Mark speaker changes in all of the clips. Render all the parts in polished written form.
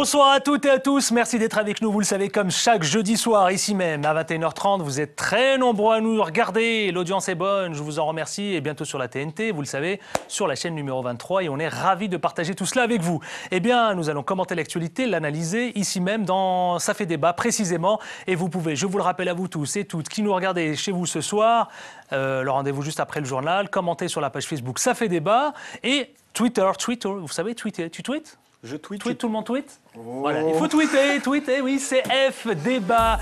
Speaker 1: Bonsoir à toutes et à tous, merci d'être avec nous, vous le savez, comme chaque jeudi soir, ici même, à 21h30, vous êtes très nombreux à nous regarder, l'audience est bonne, je vous en remercie, et bientôt sur la TNT, vous le savez, sur la chaîne numéro 23, et on est ravis de partager tout cela avec vous. Eh bien, nous allons commenter l'actualité, l'analyser, ici même, dans Ça fait débat, précisément, et vous pouvez, je vous le rappelle à vous tous et toutes, qui nous regardez chez vous ce soir, le rendez-vous juste après le journal, commenter sur la page Facebook Ça fait débat, et Twitter, vous savez, tweeter, tu tweets ?
Speaker 2: Je tweete.
Speaker 1: Tout le monde tweet. Voilà, il faut tweeter, oui, c'est F débat.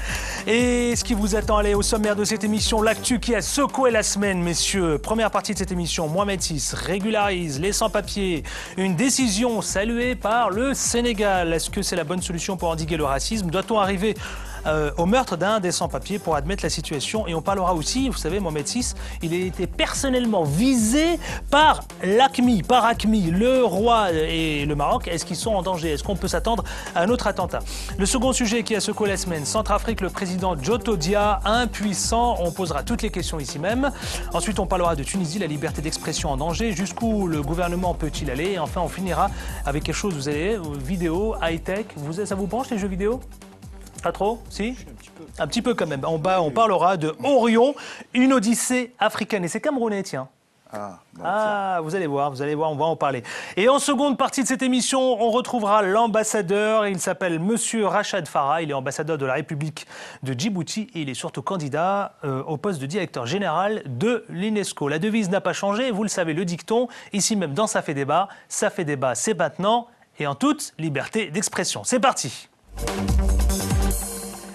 Speaker 1: Et ce qui vous attend, allez, au sommaire de cette émission, l'actu qui a secoué la semaine, messieurs. Première partie de cette émission, Mohamed VI régularise les sans-papiers. Une décision saluée par le Sénégal. Est-ce que c'est la bonne solution pour endiguer le racisme ? Doit-on arriver au meurtre d'un des sans-papiers pour admettre la situation? Et on parlera aussi, vous savez, Mohamed VI, il a été personnellement visé par l'AQMI, le roi et le Maroc. Est-ce qu'ils sont en danger? Est-ce qu'on peut s'attendre à un autre attentat? Le second sujet qui a secoué la semaine, Centrafrique, le président Jotodia, impuissant. On posera toutes les questions ici même. Ensuite, on parlera de Tunisie, la liberté d'expression en danger. Jusqu'où le gouvernement peut-il aller? Et enfin, on finira avec quelque chose, vous allez, vidéo, high-tech. Ça vous branche les jeux vidéo? Pas trop? Si? Un petit peu quand même. En bas, on parlera de Orion, une odyssée africaine. Et c'est camerounais, tiens. Vous allez voir, on va en parler. Et en seconde partie de cette émission, on retrouvera l'ambassadeur. Il s'appelle Monsieur Rachad Farah. Il est ambassadeur de la République de Djibouti et il est surtout candidat au poste de directeur général de l'UNESCO. La devise n'a pas changé, vous le savez, le dicton, ici même dans Ça fait débat, c'est maintenant et en toute liberté d'expression. C'est parti.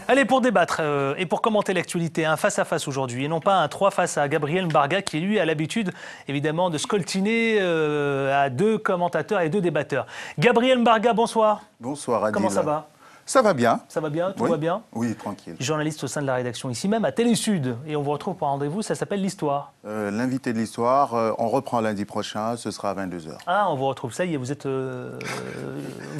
Speaker 1: Allez, pour débattre et pour commenter l'actualité, un face-à-face aujourd'hui, et non pas un 3 face à Gabriel Mbarga, qui lui a l'habitude, évidemment, de scoltiner à deux commentateurs et deux débatteurs. Gabriel Mbarga, bonsoir.
Speaker 3: Bonsoir, Adil.
Speaker 1: Comment ça va?
Speaker 3: Ça va bien.
Speaker 1: Ça va bien? Tout
Speaker 3: Oui.
Speaker 1: va bien?
Speaker 3: Oui, tranquille.
Speaker 1: Journaliste au sein de la rédaction ici même, à Télé-Sud. Et on vous retrouve pour un rendez-vous, ça s'appelle l'Histoire.
Speaker 3: L'invité de l'Histoire, on reprend lundi prochain, ce sera à 22h.
Speaker 1: Ah, on vous retrouve, ça y est, vous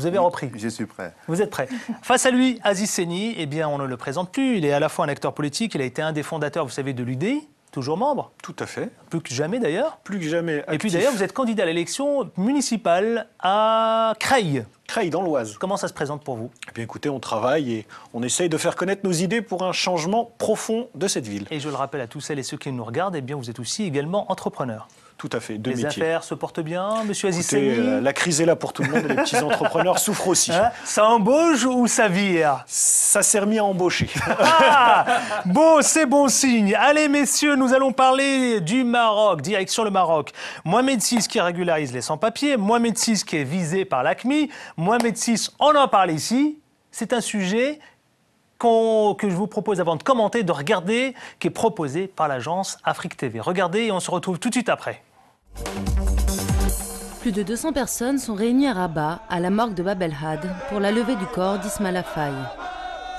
Speaker 1: avez repris.
Speaker 3: Je suis prêt.
Speaker 1: Vous êtes prêt. Face à lui, Aziz Seni, eh bien, on ne le présente plus. Il est à la fois un acteur politique, il a été un des fondateurs, vous savez, de l'UDI, toujours membre.
Speaker 2: Tout à fait.
Speaker 1: Plus que jamais d'ailleurs.
Speaker 2: Plus que jamais actif.
Speaker 1: Et puis d'ailleurs, vous êtes candidat à l'élection municipale à Creil.
Speaker 2: Creil, dans l'Oise.
Speaker 1: Comment ça se présente pour vous?
Speaker 2: Eh bien, écoutez, on travaille et on essaye de faire connaître nos idées pour un changement profond de cette ville.
Speaker 1: Et je le rappelle à tous celles et ceux qui nous regardent, eh bien, vous êtes aussi également entrepreneur.
Speaker 2: Tout à fait, deux
Speaker 1: métiers. Les affaires se portent bien, monsieur Aziz Seni?
Speaker 2: La crise est là pour tout le monde et les petits entrepreneurs souffrent aussi.
Speaker 1: Ça embauche ou ça vire?
Speaker 2: Ça s'est remis à embaucher.
Speaker 1: Bon, c'est bon signe. Allez, messieurs, nous allons parler du Maroc, direction le Maroc. Mohamed VI qui régularise les sans-papiers, Mohamed VI qui est visé par l'AQMI, Mohamed VI, on en parle ici. C'est un sujet que je vous propose, avant de commenter, de regarder, qui est proposé par l'agence Afrique TV. Regardez et on se retrouve tout de suite après.
Speaker 4: Plus de 200 personnes sont réunies à Rabat, à la morgue de Bab el-Had, pour la levée du corps d'Ismaïla Faye.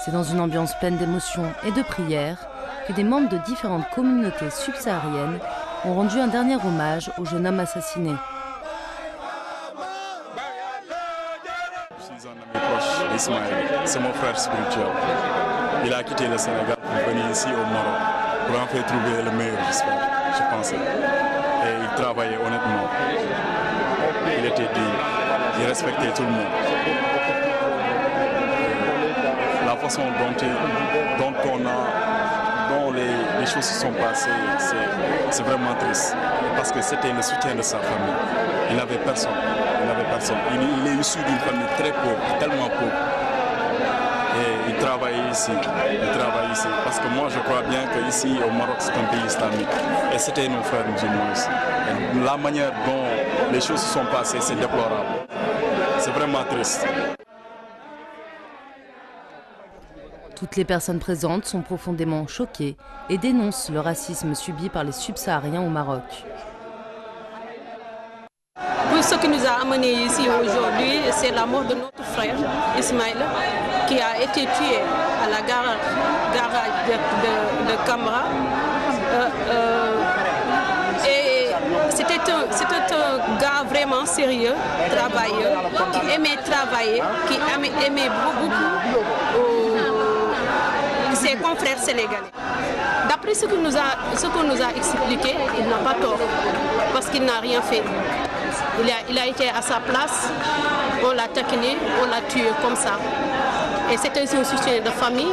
Speaker 4: C'est dans une ambiance pleine d'émotions et de prières que des membres de différentes communautés subsahariennes ont rendu un dernier hommage au jeune homme assassiné.
Speaker 5: Ismaël, c'est mon frère spirituel. Il a quitté le Sénégal pour venir ici au Maroc pour en faire trouver le meilleur, j'espère, je pensais. Et il travaillait honnêtement. Il était digne. Il respectait tout le monde. La façon dont les choses se sont passées, c'est vraiment triste. Parce que c'était le soutien de sa famille. Il n'avait personne. Il est issu d'une famille très pauvre, tellement pauvre. Et il travaille ici. Parce que moi, je crois bien qu'ici, au Maroc, c'est un pays islamique. Et c'était nos frères musulmans ici. Et la manière dont les choses se sont passées, c'est déplorable. C'est vraiment triste.
Speaker 4: Toutes les personnes présentes sont profondément choquées et dénoncent le racisme subi par les subsahariens au Maroc.
Speaker 6: Ce qui nous a amenés ici aujourd'hui, c'est la mort de notre frère Ismaël, qui a été tué à la garage de Camra. Et c'était un gars vraiment sérieux, travailleur, qui aimait travailler, qui aimait beaucoup ses confrères sénégalais. D'après ce qu'on nous a expliqué, il n'a pas tort, parce qu'il n'a rien fait. Il a été à sa place, on l'a taquiné, on l'a tué comme ça. Et c'est un soutien de famille,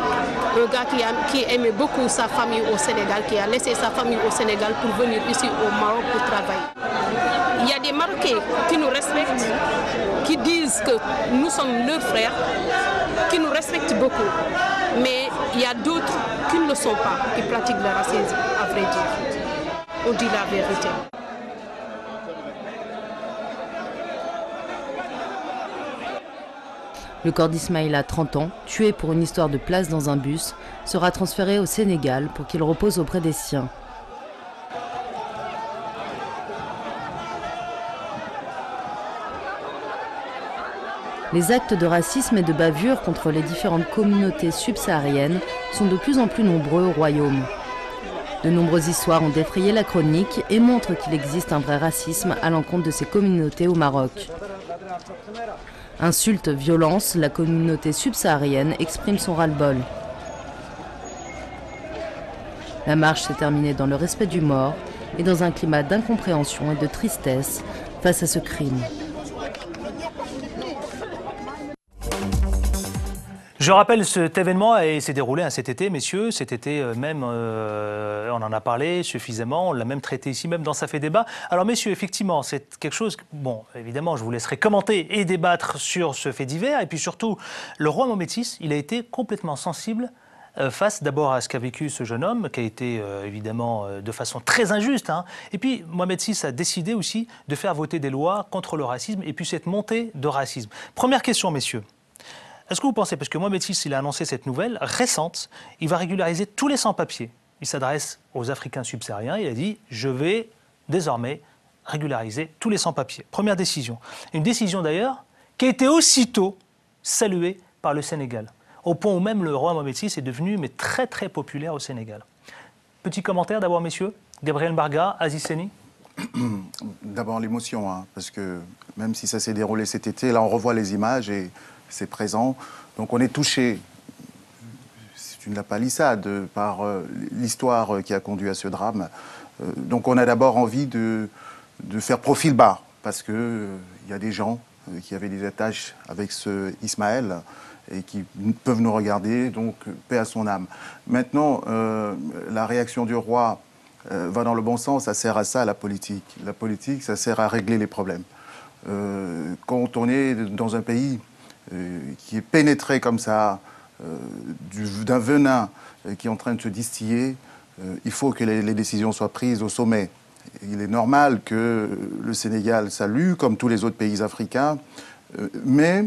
Speaker 6: un gars qui aimait beaucoup sa famille au Sénégal, qui a laissé sa famille au Sénégal pour venir ici au Maroc pour travailler. Il y a des Marocains qui nous respectent, qui disent que nous sommes leurs frères, qui nous respectent beaucoup. Mais il y a d'autres qui ne le sont pas, qui pratiquent le racisme, à vrai dire. On dit la vérité.
Speaker 4: Le corps d'Ismaïla, 30 ans, tué pour une histoire de place dans un bus, sera transféré au Sénégal pour qu'il repose auprès des siens. Les actes de racisme et de bavure contre les différentes communautés subsahariennes sont de plus en plus nombreux au royaume. De nombreuses histoires ont défrayé la chronique et montrent qu'il existe un vrai racisme à l'encontre de ces communautés au Maroc. Insultes, violences, la communauté subsaharienne exprime son ras-le-bol. La marche s'est terminée dans le respect du mort et dans un climat d'incompréhension et de tristesse face à ce crime.
Speaker 1: Je rappelle, cet événement s'est déroulé cet été, messieurs. Cet été même, on en a parlé suffisamment. On l'a même traité ici, même dans Ça fait débat. Alors, messieurs, effectivement, c'est quelque chose... Bon, évidemment, je vous laisserai commenter et débattre sur ce fait divers. Et puis surtout, le roi Mohamed VI, il a été complètement sensible face d'abord à ce qu'a vécu ce jeune homme, qui a été évidemment de façon très injuste. Et puis, Mohamed VI a décidé aussi de faire voter des lois contre le racisme et puis cette montée de racisme. Première question, messieurs. Est-ce que vous pensez, parce que Mohamed VI, il a annoncé cette nouvelle récente, il va régulariser tous les sans-papiers. Il s'adresse aux Africains subsahariens, il a dit « je vais désormais régulariser tous les sans-papiers ». Première décision. Une décision d'ailleurs qui a été aussitôt saluée par le Sénégal, au point où même le roi Mohamed VI est devenu très très populaire au Sénégal. Petit commentaire d'abord, messieurs. Gabriel Mbarga, Aziz Seni.
Speaker 3: D'abord l'émotion, parce que même si ça s'est déroulé cet été, là on revoit les images et c'est présent. Donc on est touché, c'est une lapalissade par l'histoire qui a conduit à ce drame. Donc on a d'abord envie de faire profil bas, parce qu'il y a des gens qui avaient des attaches avec ce Ismaël et qui peuvent nous regarder, donc paix à son âme. Maintenant, la réaction du roi va dans le bon sens, ça sert à ça la politique. La politique, ça sert à régler les problèmes. Quand on est dans un pays qui est pénétré comme ça d'un venin qui est en train de se distiller, il faut que les décisions soient prises au sommet. Il est normal que le Sénégal salue, comme tous les autres pays africains, mais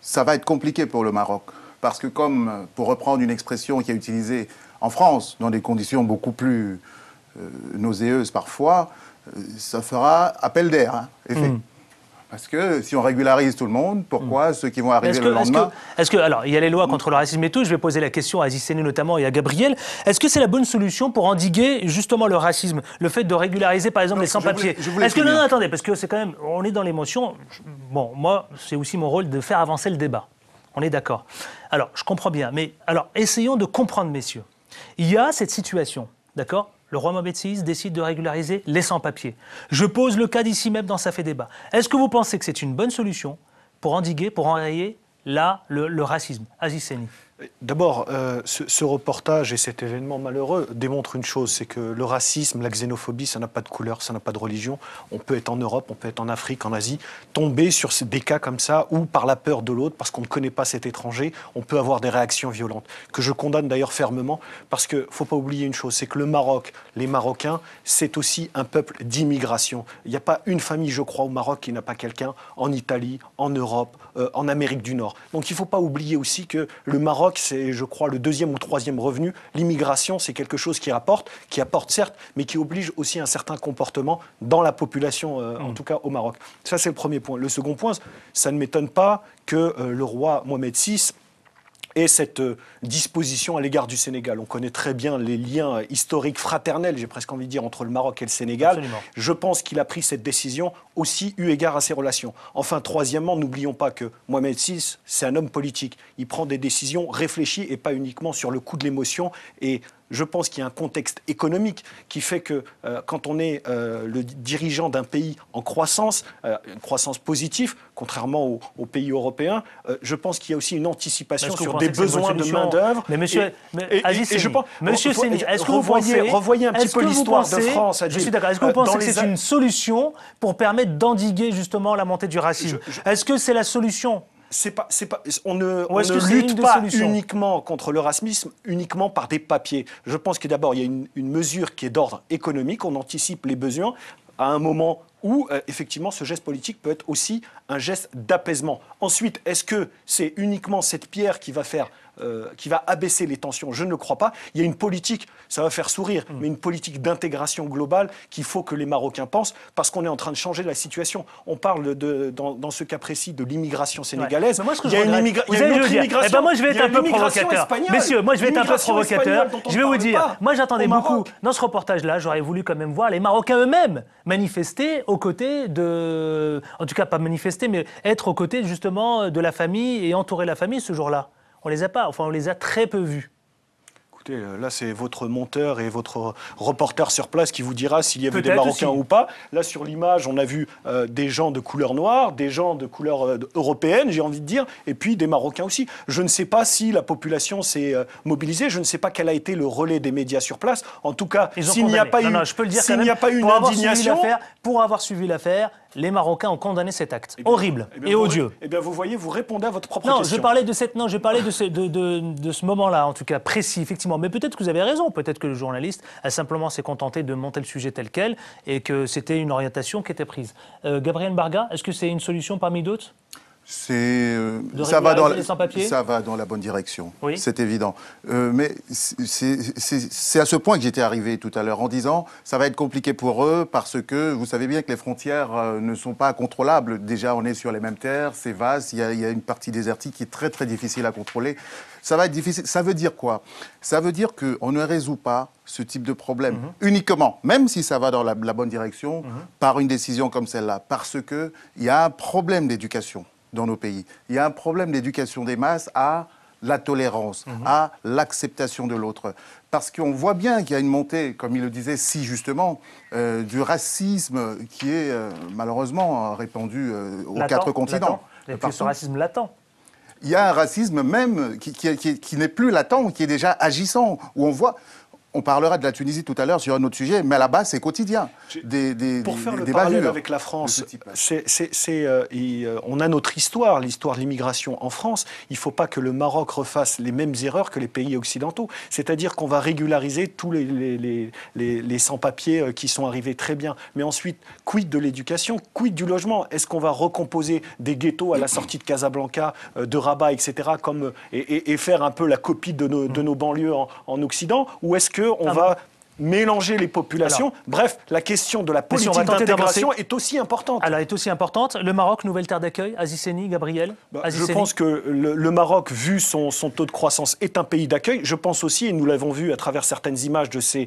Speaker 3: ça va être compliqué pour le Maroc. Parce que comme, pour reprendre une expression qui est utilisée en France, dans des conditions beaucoup plus nauséeuses parfois, ça fera appel d'air, effet. Parce que si on régularise tout le monde, pourquoi ceux qui vont arriver le lendemain...
Speaker 1: Alors, il y a les lois contre le racisme et tout, je vais poser la question à Aziz Seni notamment et à Gabriel. Est-ce que c'est la bonne solution pour endiguer justement le racisme, le fait de régulariser par exemple les sans-papiers? Est-ce que, non, attendez, parce que c'est quand même, on est dans l'émotion. Bon, moi, c'est aussi mon rôle de faire avancer le débat. On est d'accord. Alors, je comprends bien, mais alors, essayons de comprendre, messieurs. Il y a cette situation, d'accord ? Le roi Mohamed VI décide de régulariser les sans-papiers. Je pose le cas d'ici même dans Ça fait débat. Est-ce que vous pensez que c'est une bonne solution pour endiguer, pour enrayer le racisme? Aziz Seni.
Speaker 2: D'abord, ce reportage et cet événement malheureux démontrent une chose, c'est que le racisme, la xénophobie, ça n'a pas de couleur, ça n'a pas de religion. On peut être en Europe, on peut être en Afrique, en Asie, tomber sur des cas comme ça, où par la peur de l'autre, parce qu'on ne connaît pas cet étranger, on peut avoir des réactions violentes, que je condamne d'ailleurs fermement, parce qu'il ne faut pas oublier une chose, c'est que le Maroc, les Marocains, c'est aussi un peuple d'immigration. Il n'y a pas une famille, je crois, au Maroc qui n'a pas quelqu'un en Italie, en Europe, en Amérique du Nord. Donc il ne faut pas oublier aussi que le Maroc, c'est, je crois, le deuxième ou troisième revenu. L'immigration, c'est quelque chose qui apporte certes, mais qui oblige aussi un certain comportement dans la population, en tout cas au Maroc. Ça, c'est le premier point. Le second point, ça ne m'étonne pas que le roi Mohamed VI ait cette disposition à l'égard du Sénégal. On connaît très bien les liens historiques, fraternels, j'ai presque envie de dire, entre le Maroc et le Sénégal.
Speaker 1: Absolument.
Speaker 2: Je pense qu'il a pris cette décision aussi eu égard à ses relations. Enfin, troisièmement, n'oublions pas que Mohamed VI, c'est un homme politique. Il prend des décisions réfléchies et pas uniquement sur le coup de l'émotion. Et je pense qu'il y a un contexte économique qui fait que quand on est le dirigeant d'un pays en croissance, une croissance positive, contrairement aux pays européens, je pense qu'il y a aussi une anticipation sur des besoins de main-d'œuvre.
Speaker 1: Mais monsieur, monsieur Séni, est-ce que vous
Speaker 2: revoyez un petit peu l'histoire de France, Adil.
Speaker 1: Je suis d'accord. Est-ce que vous pensez que c'est une solution pour permettre d'endiguer justement la montée du racisme? Est-ce que c'est la solution?
Speaker 2: On ne lutte pas uniquement contre le racisme, uniquement par des papiers. Je pense que d'abord, il y a une mesure qui est d'ordre économique, on anticipe les besoins à un moment où, effectivement, ce geste politique peut être aussi un geste d'apaisement. Ensuite, est-ce que c'est uniquement cette pierre qui va abaisser les tensions? Je ne le crois pas. Il y a une politique, ça va faire sourire, mais une politique d'intégration globale qu'il faut que les Marocains pensent, parce qu'on est en train de changer la situation. On parle, dans ce cas précis, de l'immigration sénégalaise.
Speaker 1: Moi, il y a une autre immigration. Moi, je vais être un peu provocateur. Messieurs, moi, je vais être un peu provocateur. Je vais vous dire, moi, j'attendais beaucoup, dans ce reportage-là, j'aurais voulu quand même voir les Marocains eux-mêmes manifester aux côtés de... En tout cas, pas manifester, mais être aux côtés, justement, de la famille et entourer la famille ce jour-là. On les a pas, enfin on les a très peu vus.
Speaker 2: Écoutez, là c'est votre monteur et votre reporter sur place qui vous dira s'il y avait des Marocains ou pas. Là sur l'image, on a vu des gens de couleur noire, des gens de couleur européenne, j'ai envie de dire, et puis des Marocains aussi. Je ne sais pas si la population s'est mobilisée, je ne sais pas quel a été le relais des médias sur place. En tout cas, s'il n'y a pas eu une indignation...
Speaker 1: Pour avoir suivi l'affaire, les Marocains ont condamné cet acte horrible et odieux.
Speaker 2: Eh bien, vous voyez, vous répondez à votre propre question.
Speaker 1: Je parlais de ce moment-là, en tout cas précis, effectivement. Mais peut-être que vous avez raison. Peut-être que le journaliste a simplement s'est contenté de monter le sujet tel quel et que c'était une orientation qui était prise. Gabriel Barga, est-ce que c'est une solution parmi d'autres ?
Speaker 3: Ça va dans la bonne direction, oui. C'est évident. Mais c'est à ce point que j'étais arrivé tout à l'heure en disant ça va être compliqué pour eux parce que vous savez bien que les frontières ne sont pas contrôlables. Déjà, on est sur les mêmes terres, c'est vaste, il y a une partie désertique qui est très très difficile à contrôler. Ça va être difficile. Ça veut dire quoi? Ça veut dire qu'on ne résout pas ce type de problème uniquement, même si ça va dans la bonne direction, par une décision comme celle-là, parce qu'il y a un problème d'éducation dans nos pays. Il y a un problème d'éducation des masses à la tolérance, à l'acceptation de l'autre. Parce qu'on voit bien qu'il y a une montée, comme il le disait si justement, du racisme qui est malheureusement répandu aux quatre continents.
Speaker 1: Et puis ce racisme latent.
Speaker 3: Il y a un racisme même qui n'est plus latent, qui est déjà agissant, où on voit... On parlera de la Tunisie tout à l'heure sur un autre sujet, mais là-bas, c'est quotidien.
Speaker 2: Pour faire le parallèle avec la France, on a notre histoire, l'histoire de l'immigration en France. Il ne faut pas que le Maroc refasse les mêmes erreurs que les pays occidentaux. C'est-à-dire qu'on va régulariser tous les sans-papiers qui sont arrivés très bien. Mais ensuite, quid de l'éducation, quid du logement? Est-ce qu'on va recomposer des ghettos à la sortie de Casablanca, de Rabat, etc., et faire un peu la copie de nos banlieues en Occident? Ou est-ce qu'on va mélanger les populations? Bref, la question de la politique d'intégration est aussi importante.
Speaker 1: Alors, est aussi importante. Le Maroc, nouvelle terre d'accueil, Aziz Séni, Gabriel.
Speaker 2: Je pense que le Maroc, vu son taux de croissance, est un pays d'accueil. Je pense aussi, et nous l'avons vu à travers certaines images de ces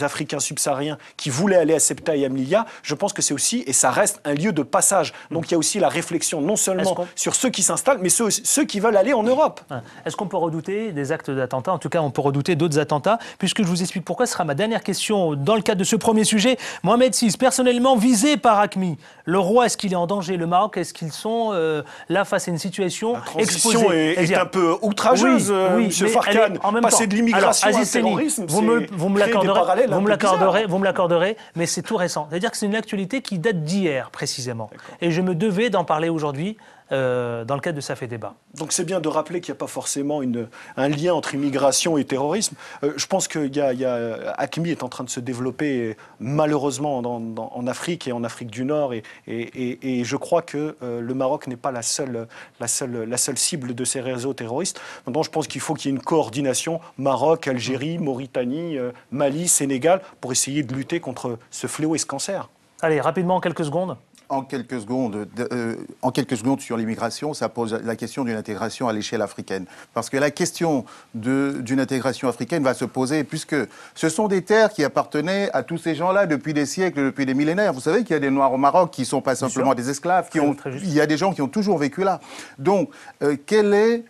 Speaker 2: Africains subsahariens qui voulaient aller à Ceuta et à Melilla, je pense que c'est aussi, et ça reste, un lieu de passage. Donc il y a aussi la réflexion, non seulement sur ceux qui s'installent, mais ceux qui veulent aller en Europe.
Speaker 1: Est-ce qu'on peut redouter des actes d'attentat? En tout cas, on peut redouter d'autres attentats, puisque je vous explique pourquoi. Ce sera ma dernière question dans le cadre de ce premier sujet. Mohamed VI, personnellement visé par AQMI. Le roi, est-ce qu'il est en danger? Le Maroc, est-ce qu'ils sont là face à une situation exposée?
Speaker 2: La transition est un peu outrageuse, M. Farkan. Passer de l'immigration à un terrorisme,
Speaker 1: vous me l'accorderez, mais c'est tout récent. C'est-à-dire que c'est une actualité qui date d'hier, précisément. Et je me devais d'en parler aujourd'hui. Dans le cadre de Ça fait débat.
Speaker 2: Donc c'est bien de rappeler qu'il n'y a pas forcément un lien entre immigration et terrorisme. Je pense que AQMI est en train de se développer malheureusement en Afrique et en Afrique du Nord et je crois que le Maroc n'est pas la seule cible de ces réseaux terroristes. Maintenant, je pense qu'il faut qu'il y ait une coordination Maroc, Algérie, Mauritanie, Mali, Sénégal pour essayer de lutter contre ce fléau et ce cancer.
Speaker 1: Allez, rapidement, en quelques secondes.
Speaker 3: En quelques secondes sur l'immigration, ça pose la question d'une intégration à l'échelle africaine. Parce que la question d'une intégration africaine va se poser, puisque ce sont des terres qui appartenaient à tous ces gens-là depuis des siècles, depuis des millénaires. Vous savez qu'il y a des Noirs au Maroc qui ne sont pas simplement des esclaves, il y a des gens qui ont toujours vécu là. Donc, quel est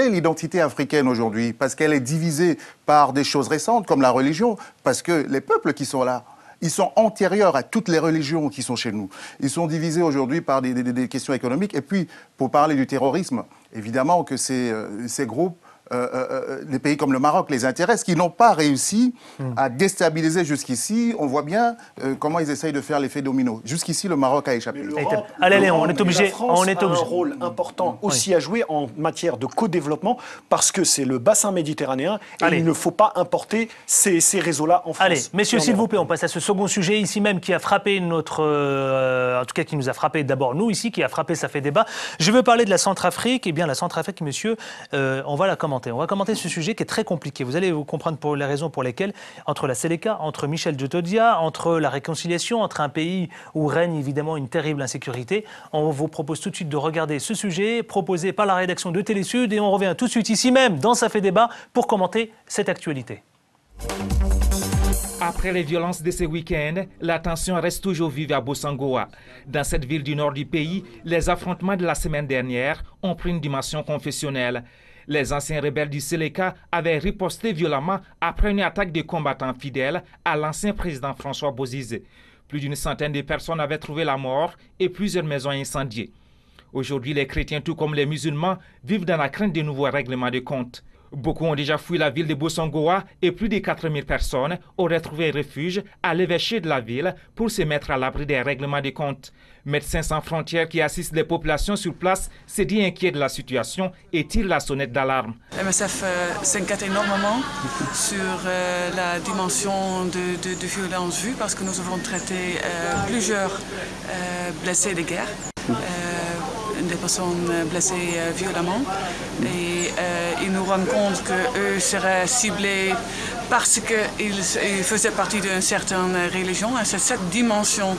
Speaker 3: l'identité africaine aujourd'hui? Parce qu'elle est divisée par des choses récentes, comme la religion, parce que les peuples qui sont là, ils sont antérieurs à toutes les religions qui sont chez nous. Ils sont divisés aujourd'hui par des questions économiques. Et puis, pour parler du terrorisme, évidemment que ces groupes, les pays comme le Maroc les intéressent, qui n'ont pas réussi à déstabiliser jusqu'ici. On voit bien comment ils essayent de faire l'effet domino. Jusqu'ici, le Maroc a échappé.
Speaker 1: Allez, Léon, on est obligé.
Speaker 2: La France a un rôle important aussi à jouer en matière de co-développement, parce que c'est le bassin méditerranéen et il ne faut pas importer ces réseaux-là en France.
Speaker 1: Allez, messieurs, s'il vous plaît, on passe à ce second sujet ici même qui a frappé notre... en tout cas, qui nous a frappé d'abord, nous ici, qui a frappé, ça fait débat. Je veux parler de la Centrafrique. Eh bien, la Centrafrique, messieurs, on va la commenter. On va commenter ce sujet qui est très compliqué. Vous allez vous comprendre pour les raisons pour lesquelles, entre la Seleka, entre Michel Djotodia, entre la réconciliation, entre un pays où règne évidemment une terrible insécurité, on vous propose tout de suite de regarder ce sujet proposé par la rédaction de Télé Sud et on revient tout de suite ici même dans Ça fait débat pour commenter cette actualité.
Speaker 7: Après les violences de ce week-end, la tension reste toujours vive à Bossangoa. Dans cette ville du nord du pays, les affrontements de la semaine dernière ont pris une dimension confessionnelle. Les anciens rebelles du Seleka avaient riposté violemment après une attaque de combattants fidèles à l'ancien président François Bozizé. Plus d'une centaine de personnes avaient trouvé la mort et plusieurs maisons incendiées. Aujourd'hui, les chrétiens, tout comme les musulmans, vivent dans la crainte de nouveaux règlements de compte. Beaucoup ont déjà fui la ville de Bossangoa et plus de 4000 personnes auraient trouvé refuge à l'évêché de la ville pour se mettre à l'abri des règlements de compte. Médecins sans frontières qui assistent les populations sur place se dit inquiet de la situation et tire la sonnette d'alarme.
Speaker 8: MSF s'inquiète énormément sur la dimension de violence vue parce que nous avons traité plusieurs blessés de guerre. Des personnes blessées violemment et ils nous rendent compte qu'eux seraient ciblés parce qu'ils faisaient partie d'une certaine religion. C'est cette dimension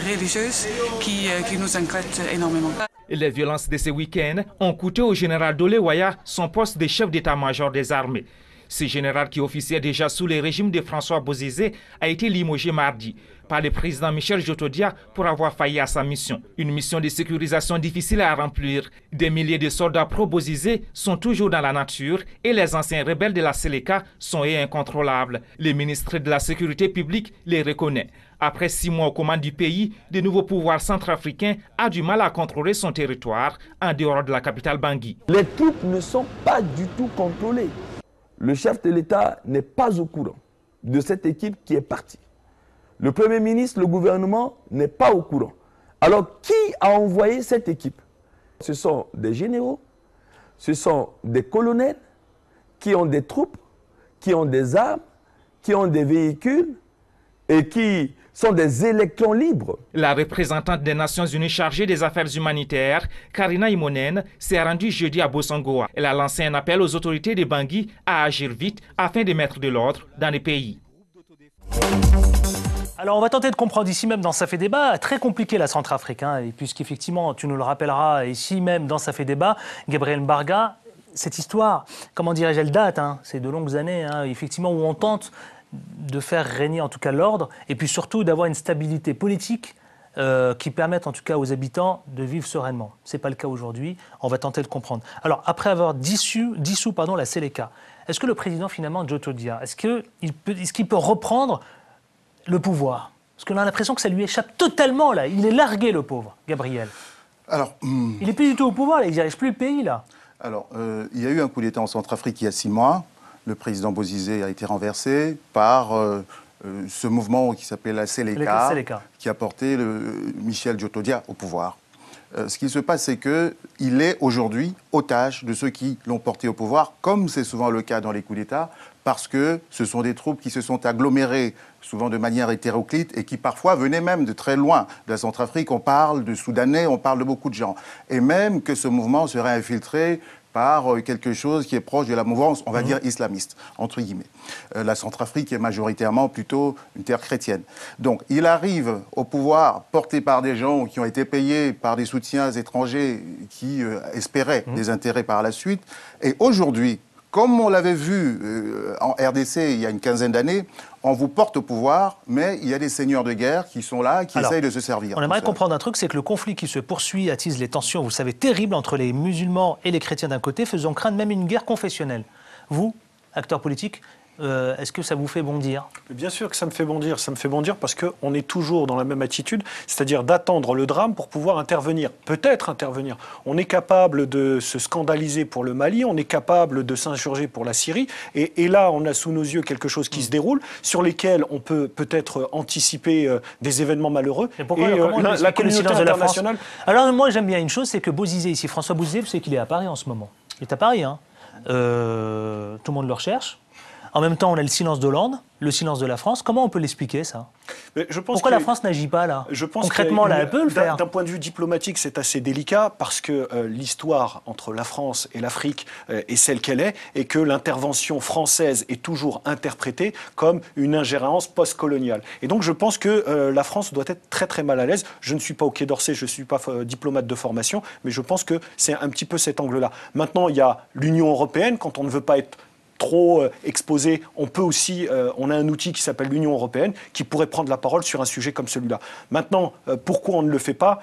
Speaker 8: religieuse qui nous inquiète énormément.
Speaker 7: Les violences de ce week-end ont coûté au général Dole Waya son poste de chef d'état-major des armées. Ce général qui officiait déjà sous le régime de François Bozizé a été limogé mardi par le président Michel Djotodia pour avoir failli à sa mission. Une mission de sécurisation difficile à remplir. Des milliers de soldats pro-Bozizé sont toujours dans la nature et les anciens rebelles de la Seleka sont incontrôlables. Le ministre de la Sécurité publique les reconnaît. Après 6 mois aux commandes du pays, de nouveaux pouvoirs centrafricains ont du mal à contrôler son territoire en dehors de la capitale Bangui.
Speaker 9: Les troupes ne sont pas du tout contrôlées. Le chef de l'État n'est pas au courant de cette équipe qui est partie. Le Premier ministre, le gouvernement n'est pas au courant. Alors, qui a envoyé cette équipe? Ce sont des généraux, ce sont des colonels qui ont des troupes, qui ont des armes, qui ont des véhicules et qui sont des électrons libres.
Speaker 7: La représentante des Nations Unies chargée des affaires humanitaires, Karina Imonen, s'est rendue jeudi à Bossangoa. Elle a lancé un appel aux autorités de Bangui à agir vite afin de mettre de l'ordre dans le pays.
Speaker 1: Alors on va tenter de comprendre ici même dans Ça fait débat, très compliqué la Centrafrique, et puisqu'effectivement tu nous le rappelleras ici même dans Ça fait débat, Gabriel Mbarga, cette histoire, comment dirais-je, elle date, c'est de longues années, effectivement où on tente de faire régner en tout cas l'ordre et puis surtout d'avoir une stabilité politique qui permette en tout cas aux habitants de vivre sereinement. Ce n'est pas le cas aujourd'hui, on va tenter de comprendre. Alors après avoir dissous la Seleka, est-ce que le président finalement Djotodia, est-ce qu'il peut reprendre le pouvoir? Parce qu'on a l'impression que ça lui échappe totalement là, il est largué le pauvre, Gabriel.
Speaker 3: Alors,
Speaker 1: il n'est plus du tout au pouvoir, là. Il dirige plus le pays là.
Speaker 3: Alors, il y a eu un coup d'État en Centrafrique il y a 6 mois. Le président Bozizé a été renversé par ce mouvement qui s'appelait la Seleka, qui a porté Michel Djotodia au pouvoir. Ce qui se passe, c'est qu'il est aujourd'hui otage de ceux qui l'ont porté au pouvoir, comme c'est souvent le cas dans les coups d'État, parce que ce sont des troupes qui se sont agglomérées, souvent de manière hétéroclite, et qui parfois venaient même de très loin. De la Centrafrique, on parle de Soudanais, on parle de beaucoup de gens. Et même que ce mouvement serait infiltré par quelque chose qui est proche de la mouvance, on va dire, islamiste, entre guillemets. La Centrafrique est majoritairement plutôt une terre chrétienne. Donc, il arrive au pouvoir porté par des gens qui ont été payés par des soutiens étrangers qui espéraient des intérêts par la suite. Et aujourd'hui, comme on l'avait vu en RDC il y a une quinzaine d'années, on vous porte au pouvoir, mais il y a des seigneurs de guerre qui sont là, qui essayent de se servir.
Speaker 1: On aimerait comprendre un truc, c'est que le conflit qui se poursuit attise les tensions, vous le savez, terribles entre les musulmans et les chrétiens d'un côté, faisant craindre même une guerre confessionnelle. Vous, acteur politique, est-ce que ça vous fait bondir?
Speaker 2: Bien sûr que ça me fait bondir. Ça me fait bondir parce qu'on est toujours dans la même attitude, c'est-à-dire d'attendre le drame pour pouvoir intervenir. Peut-être intervenir. On est capable de se scandaliser pour le Mali, on est capable de s'insurger pour la Syrie. Et là, on a sous nos yeux quelque chose qui se déroule, sur lesquels on peut peut-être anticiper des événements malheureux.
Speaker 1: Et pourquoi la communauté internationale... Alors moi, j'aime bien une chose, c'est que Bozizé, ici, François Bozizé, vous savez qu'il est à Paris en ce moment. Il est à Paris, hein. Tout le monde le recherche. En même temps, on a le silence d'Hollande, le silence de la France. Comment on peut l'expliquer, ça? Pourquoi la France n'agit pas, là? Concrètement, là, elle peut le faire.
Speaker 2: D'un point de vue diplomatique, c'est assez délicat parce que l'histoire entre la France et l'Afrique est celle qu'elle est et que l'intervention française est toujours interprétée comme une ingérence post-coloniale. Et donc, je pense que la France doit être très, très mal à l'aise. Je ne suis pas au Quai d'Orsay, je ne suis pas diplomate de formation, mais je pense que c'est un petit peu cet angle-là. Maintenant, il y a l'Union européenne, quand on ne veut pas être trop exposé, on peut aussi, on a un outil qui s'appelle l'Union européenne qui pourrait prendre la parole sur un sujet comme celui-là. Maintenant, pourquoi on ne le fait pas?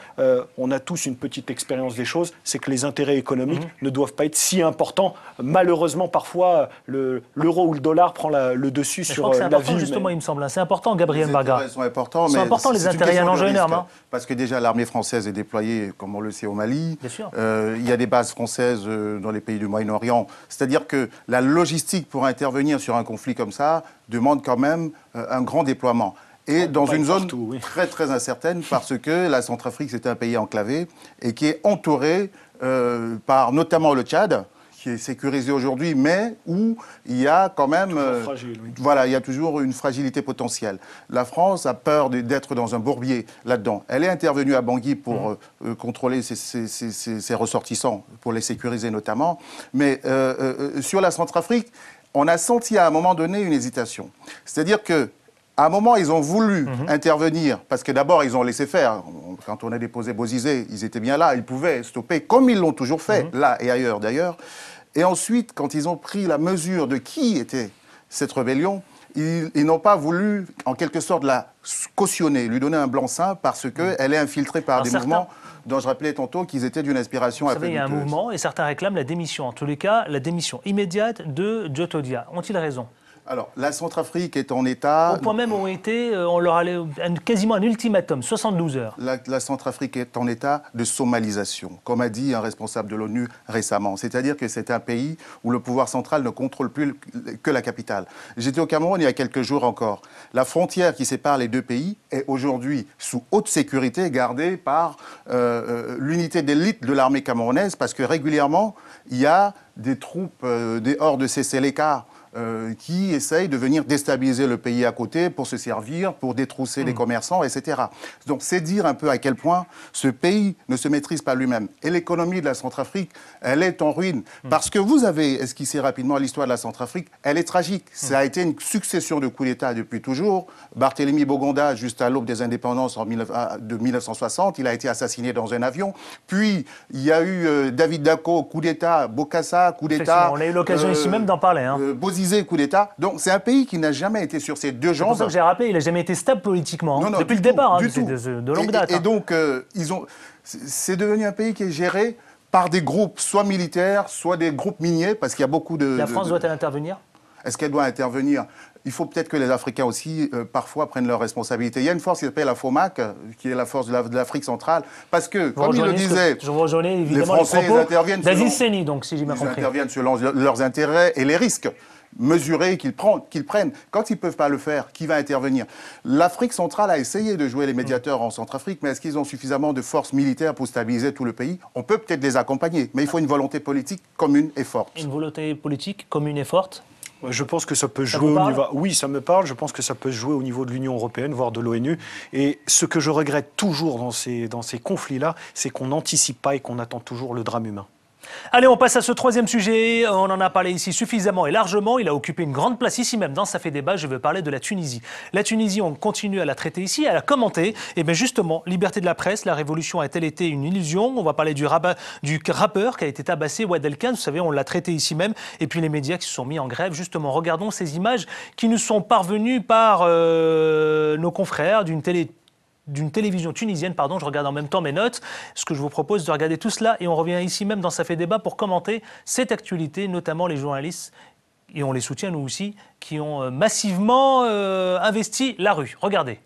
Speaker 2: On a tous une petite expérience des choses, c'est que les intérêts économiques ne doivent pas être si importants. Malheureusement, parfois, l'euro ou le dollar prend le dessus sur la vie humaine.
Speaker 1: Justement, il me semble. C'est important, Gabriel Barga.
Speaker 3: Les intérêts sont importants,
Speaker 1: mais importants, les intérêts, il y a un enjeu énorme.
Speaker 3: Parce que déjà, l'armée française est déployée, comme on le sait, au Mali.
Speaker 1: Bien sûr.
Speaker 3: Il y a des bases françaises dans les pays du Moyen-Orient. C'est-à-dire que la logistique pour intervenir sur un conflit comme ça demande quand même un grand déploiement. Et dans une zone très très incertaine parce que la Centrafrique c'est un pays enclavé et qui est entouré par notamment le Tchad, qui est sécurisé aujourd'hui, mais où il y a quand même... Voilà, il y a toujours une fragilité potentielle. La France a peur d'être dans un bourbier là-dedans. Elle est intervenue à Bangui pour contrôler ses ressortissants, pour les sécuriser notamment. Mais sur la Centrafrique, on a senti à un moment donné une hésitation. C'est-à-dire que à un moment, ils ont voulu intervenir, parce que d'abord, ils ont laissé faire. Quand on a déposé Bozizé, ils étaient bien là, ils pouvaient stopper, comme ils l'ont toujours fait, là et ailleurs d'ailleurs. Et ensuite, quand ils ont pris la mesure de qui était cette rébellion, ils n'ont pas voulu, en quelque sorte, la cautionner, lui donner un blanc-seing, parce qu'elle est infiltrée par des mouvements dont je rappelais tantôt qu'ils étaient d'une inspiration un peu douteuse.
Speaker 1: Il y a un mouvement, et certains réclament la démission. En tous les cas, la démission immédiate de Jotodia. Ont-ils raison ?
Speaker 3: Alors, la Centrafrique est en état...
Speaker 1: Au point même où on leur allait quasiment un ultimatum, 72 heures.
Speaker 3: La Centrafrique est en état de somalisation, comme a dit un responsable de l'ONU récemment. C'est-à-dire que c'est un pays où le pouvoir central ne contrôle plus que la capitale. J'étais au Cameroun il y a quelques jours encore. La frontière qui sépare les deux pays est aujourd'hui sous haute sécurité, gardée par l'unité d'élite de l'armée camerounaise, parce que régulièrement, il y a des troupes, des hordes de Séléka, qui essayent de venir déstabiliser le pays à côté pour se servir, pour détrousser les commerçants, etc. Donc c'est dire un peu à quel point ce pays ne se maîtrise pas lui-même. Et l'économie de la Centrafrique, elle est en ruine. Parce que vous avez esquissé rapidement l'histoire de la Centrafrique, elle est tragique. Ça a été une succession de coups d'État depuis toujours. Barthélemy Boganda, juste à l'aube des indépendances de 1960, il a été assassiné dans un avion. Puis il y a eu David Dacko, coup d'État, Bokassa, coup d'État.
Speaker 1: On a eu l'occasion ici même d'en parler.
Speaker 3: Bozizé, coup d'État. Donc c'est un pays qui n'a jamais été sur ses deux jambes.
Speaker 1: C'est pour ça que j'ai rappelé, il n'a jamais été stable politiquement. Non, depuis le départ, c'est de longue date.
Speaker 3: Et donc, c'est devenu un pays qui est géré par des groupes, soit militaires, soit des groupes miniers, parce qu'il y a beaucoup de...
Speaker 1: La France doit-elle intervenir ?
Speaker 3: Est-ce qu'elle doit intervenir ? Il faut peut-être que les Africains aussi, parfois, prennent leurs responsabilités. Il y a une force qui s'appelle la FOMAC, qui est la force de l'Afrique centrale, parce que, comme il le disait,
Speaker 1: les
Speaker 3: Français interviennent selon leurs intérêts et les risques mesurés qu'ils prennent. Quand ils ne peuvent pas le faire, qui va intervenir? L'Afrique centrale a essayé de jouer les médiateurs en Centrafrique, mais est-ce qu'ils ont suffisamment de forces militaires pour stabiliser tout le pays? On peut peut-être les accompagner, mais il faut une volonté politique commune et forte.
Speaker 1: Une volonté politique commune et forte?
Speaker 2: Je pense que ça peut jouer au niveau... Oui, ça me parle. Je pense que ça peut jouer au niveau de l'Union européenne, voire de l'ONU. Et ce que je regrette toujours dans ces conflits-là, c'est qu'on n'anticipe pas et qu'on attend toujours le drame humain.
Speaker 1: Allez, on passe à ce troisième sujet. On en a parlé ici suffisamment et largement. Il a occupé une grande place ici même dans Ça fait débat. Je veux parler de la Tunisie. La Tunisie, on continue à la traiter ici, à la commenter. Et bien justement, liberté de la presse, la révolution a-t-elle été une illusion? On va parler du rappeur qui a été tabassé, Ouad El-Khan. Vous savez, on l'a traité ici même. Et puis les médias qui se sont mis en grève. Justement, regardons ces images qui nous sont parvenues par nos confrères d'une télévision tunisienne, pardon, je regarde en même temps mes notes. Ce que je vous propose de regarder tout cela et on revient ici même dans Ça fait débat pour commenter cette actualité, notamment les journalistes, et on les soutient nous aussi, qui ont massivement investi la rue. Regardez.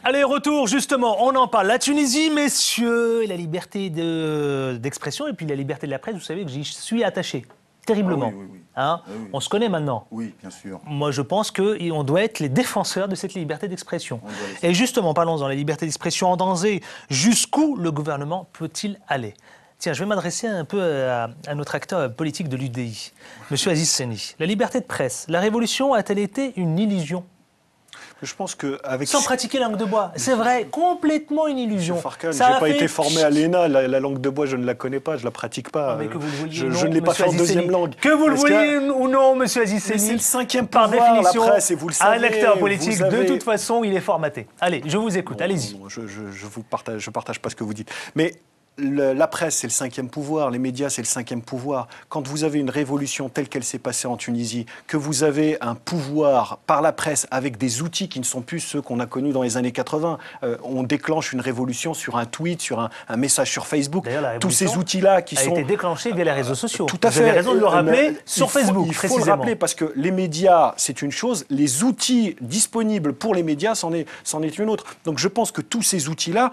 Speaker 1: Allez, retour, justement, on en parle. La Tunisie, messieurs, et la liberté d'expression et puis la liberté de la presse, vous savez que j'y suis attaché, terriblement.
Speaker 3: Ah oui, oui, oui.
Speaker 1: Hein,
Speaker 3: oui, oui.
Speaker 1: On se connaît maintenant.
Speaker 3: Oui, bien sûr.
Speaker 1: Moi, je pense qu'on doit être les défenseurs de cette liberté d'expression. Et justement, parlons-en, la liberté d'expression en danger. Jusqu'où le gouvernement peut-il aller? Tiens, je vais m'adresser un peu à notre acteur politique de l'UDI, M. Aziz Seni. La liberté de presse, la révolution a-t-elle été une illusion?
Speaker 2: Je pense qu'avec...
Speaker 1: Sans pratiquer la langue de bois. C'est vrai, complètement une illusion.
Speaker 2: Farkan, je n'ai pas été formé à l'ENA. La langue de bois, je ne la connais pas, je ne la pratique pas.
Speaker 1: Mais que vous le vouliez,
Speaker 2: je ne l'ai pas fait en deuxième langue.
Speaker 1: Que vous le vouliez ou non, monsieur Aziz Seni,
Speaker 2: c'est le cinquième
Speaker 1: par
Speaker 2: pouvoir,
Speaker 1: définition,
Speaker 2: la presse, et vous le savez,
Speaker 1: un acteur politique, de toute façon, il est formaté. Allez, je vous écoute, allez-y.
Speaker 2: Je partage pas ce que vous dites. Mais la presse, c'est le cinquième pouvoir, les médias, c'est le cinquième pouvoir. Quand vous avez une révolution telle qu'elle s'est passée en Tunisie, que vous avez un pouvoir par la presse avec des outils qui ne sont plus ceux qu'on a connus dans les années 80, on déclenche une révolution sur un tweet, sur un message sur Facebook. Tous ces outils-là qui sont...
Speaker 1: été déclenchés via les réseaux sociaux.
Speaker 2: Tout à fait.
Speaker 1: Vous avez raison de le rappeler sur Facebook,
Speaker 2: il faut le rappeler parce que les médias, c'est une chose, les outils disponibles pour les médias, c'en est une autre. Donc je pense que tous ces outils-là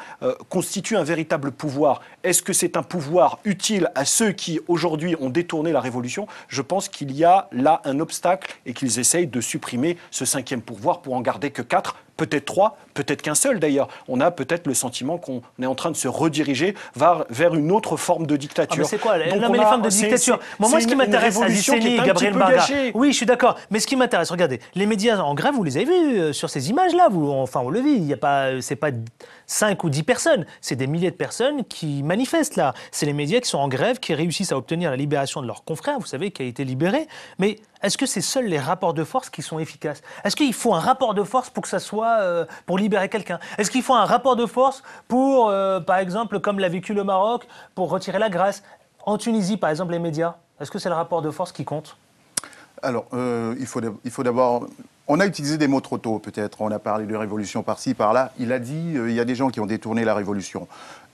Speaker 2: constituent un véritable pouvoir. Est-ce que c'est un pouvoir utile à ceux qui, aujourd'hui, ont détourné la révolution? Je pense qu'il y a là un obstacle et qu'ils essayent de supprimer ce cinquième pouvoir pour en garder que 4, peut-être 3, peut-être qu'un seul d'ailleurs. On a peut-être le sentiment qu'on est en train de se rediriger vers une autre forme de dictature.
Speaker 1: Ah mais c'est quoi? Non, mais les formes de dictature. Moi, ce qui m'intéresse, Aziz Seni, Gabriel Barga. Oui, je suis d'accord. Mais ce qui m'intéresse, regardez, les médias en grève, vous les avez vus sur ces images-là. Enfin, on le vit. Il y a pas, c'est pas 5 ou 10 personnes. C'est des milliers de personnes qui manifestent là. C'est les médias qui sont en grève, qui réussissent à obtenir la libération de leurs confrères, vous savez, qui a été libéré. Mais est-ce que c'est seuls les rapports de force qui sont efficaces? Est-ce qu'il faut un rapport de force pour que ça soit pour libérer quelqu'un? Est-ce qu'il faut un rapport de force pour, par exemple, comme l'a vécu le Maroc, pour retirer la grâce? En Tunisie, par exemple, les médias, est-ce que c'est le rapport de force qui compte?
Speaker 3: Alors, il faut d'abord... On a utilisé des mots trop tôt, peut-être. On a parlé de révolution par-ci, par-là. Il a dit il y a des gens qui ont détourné la révolution.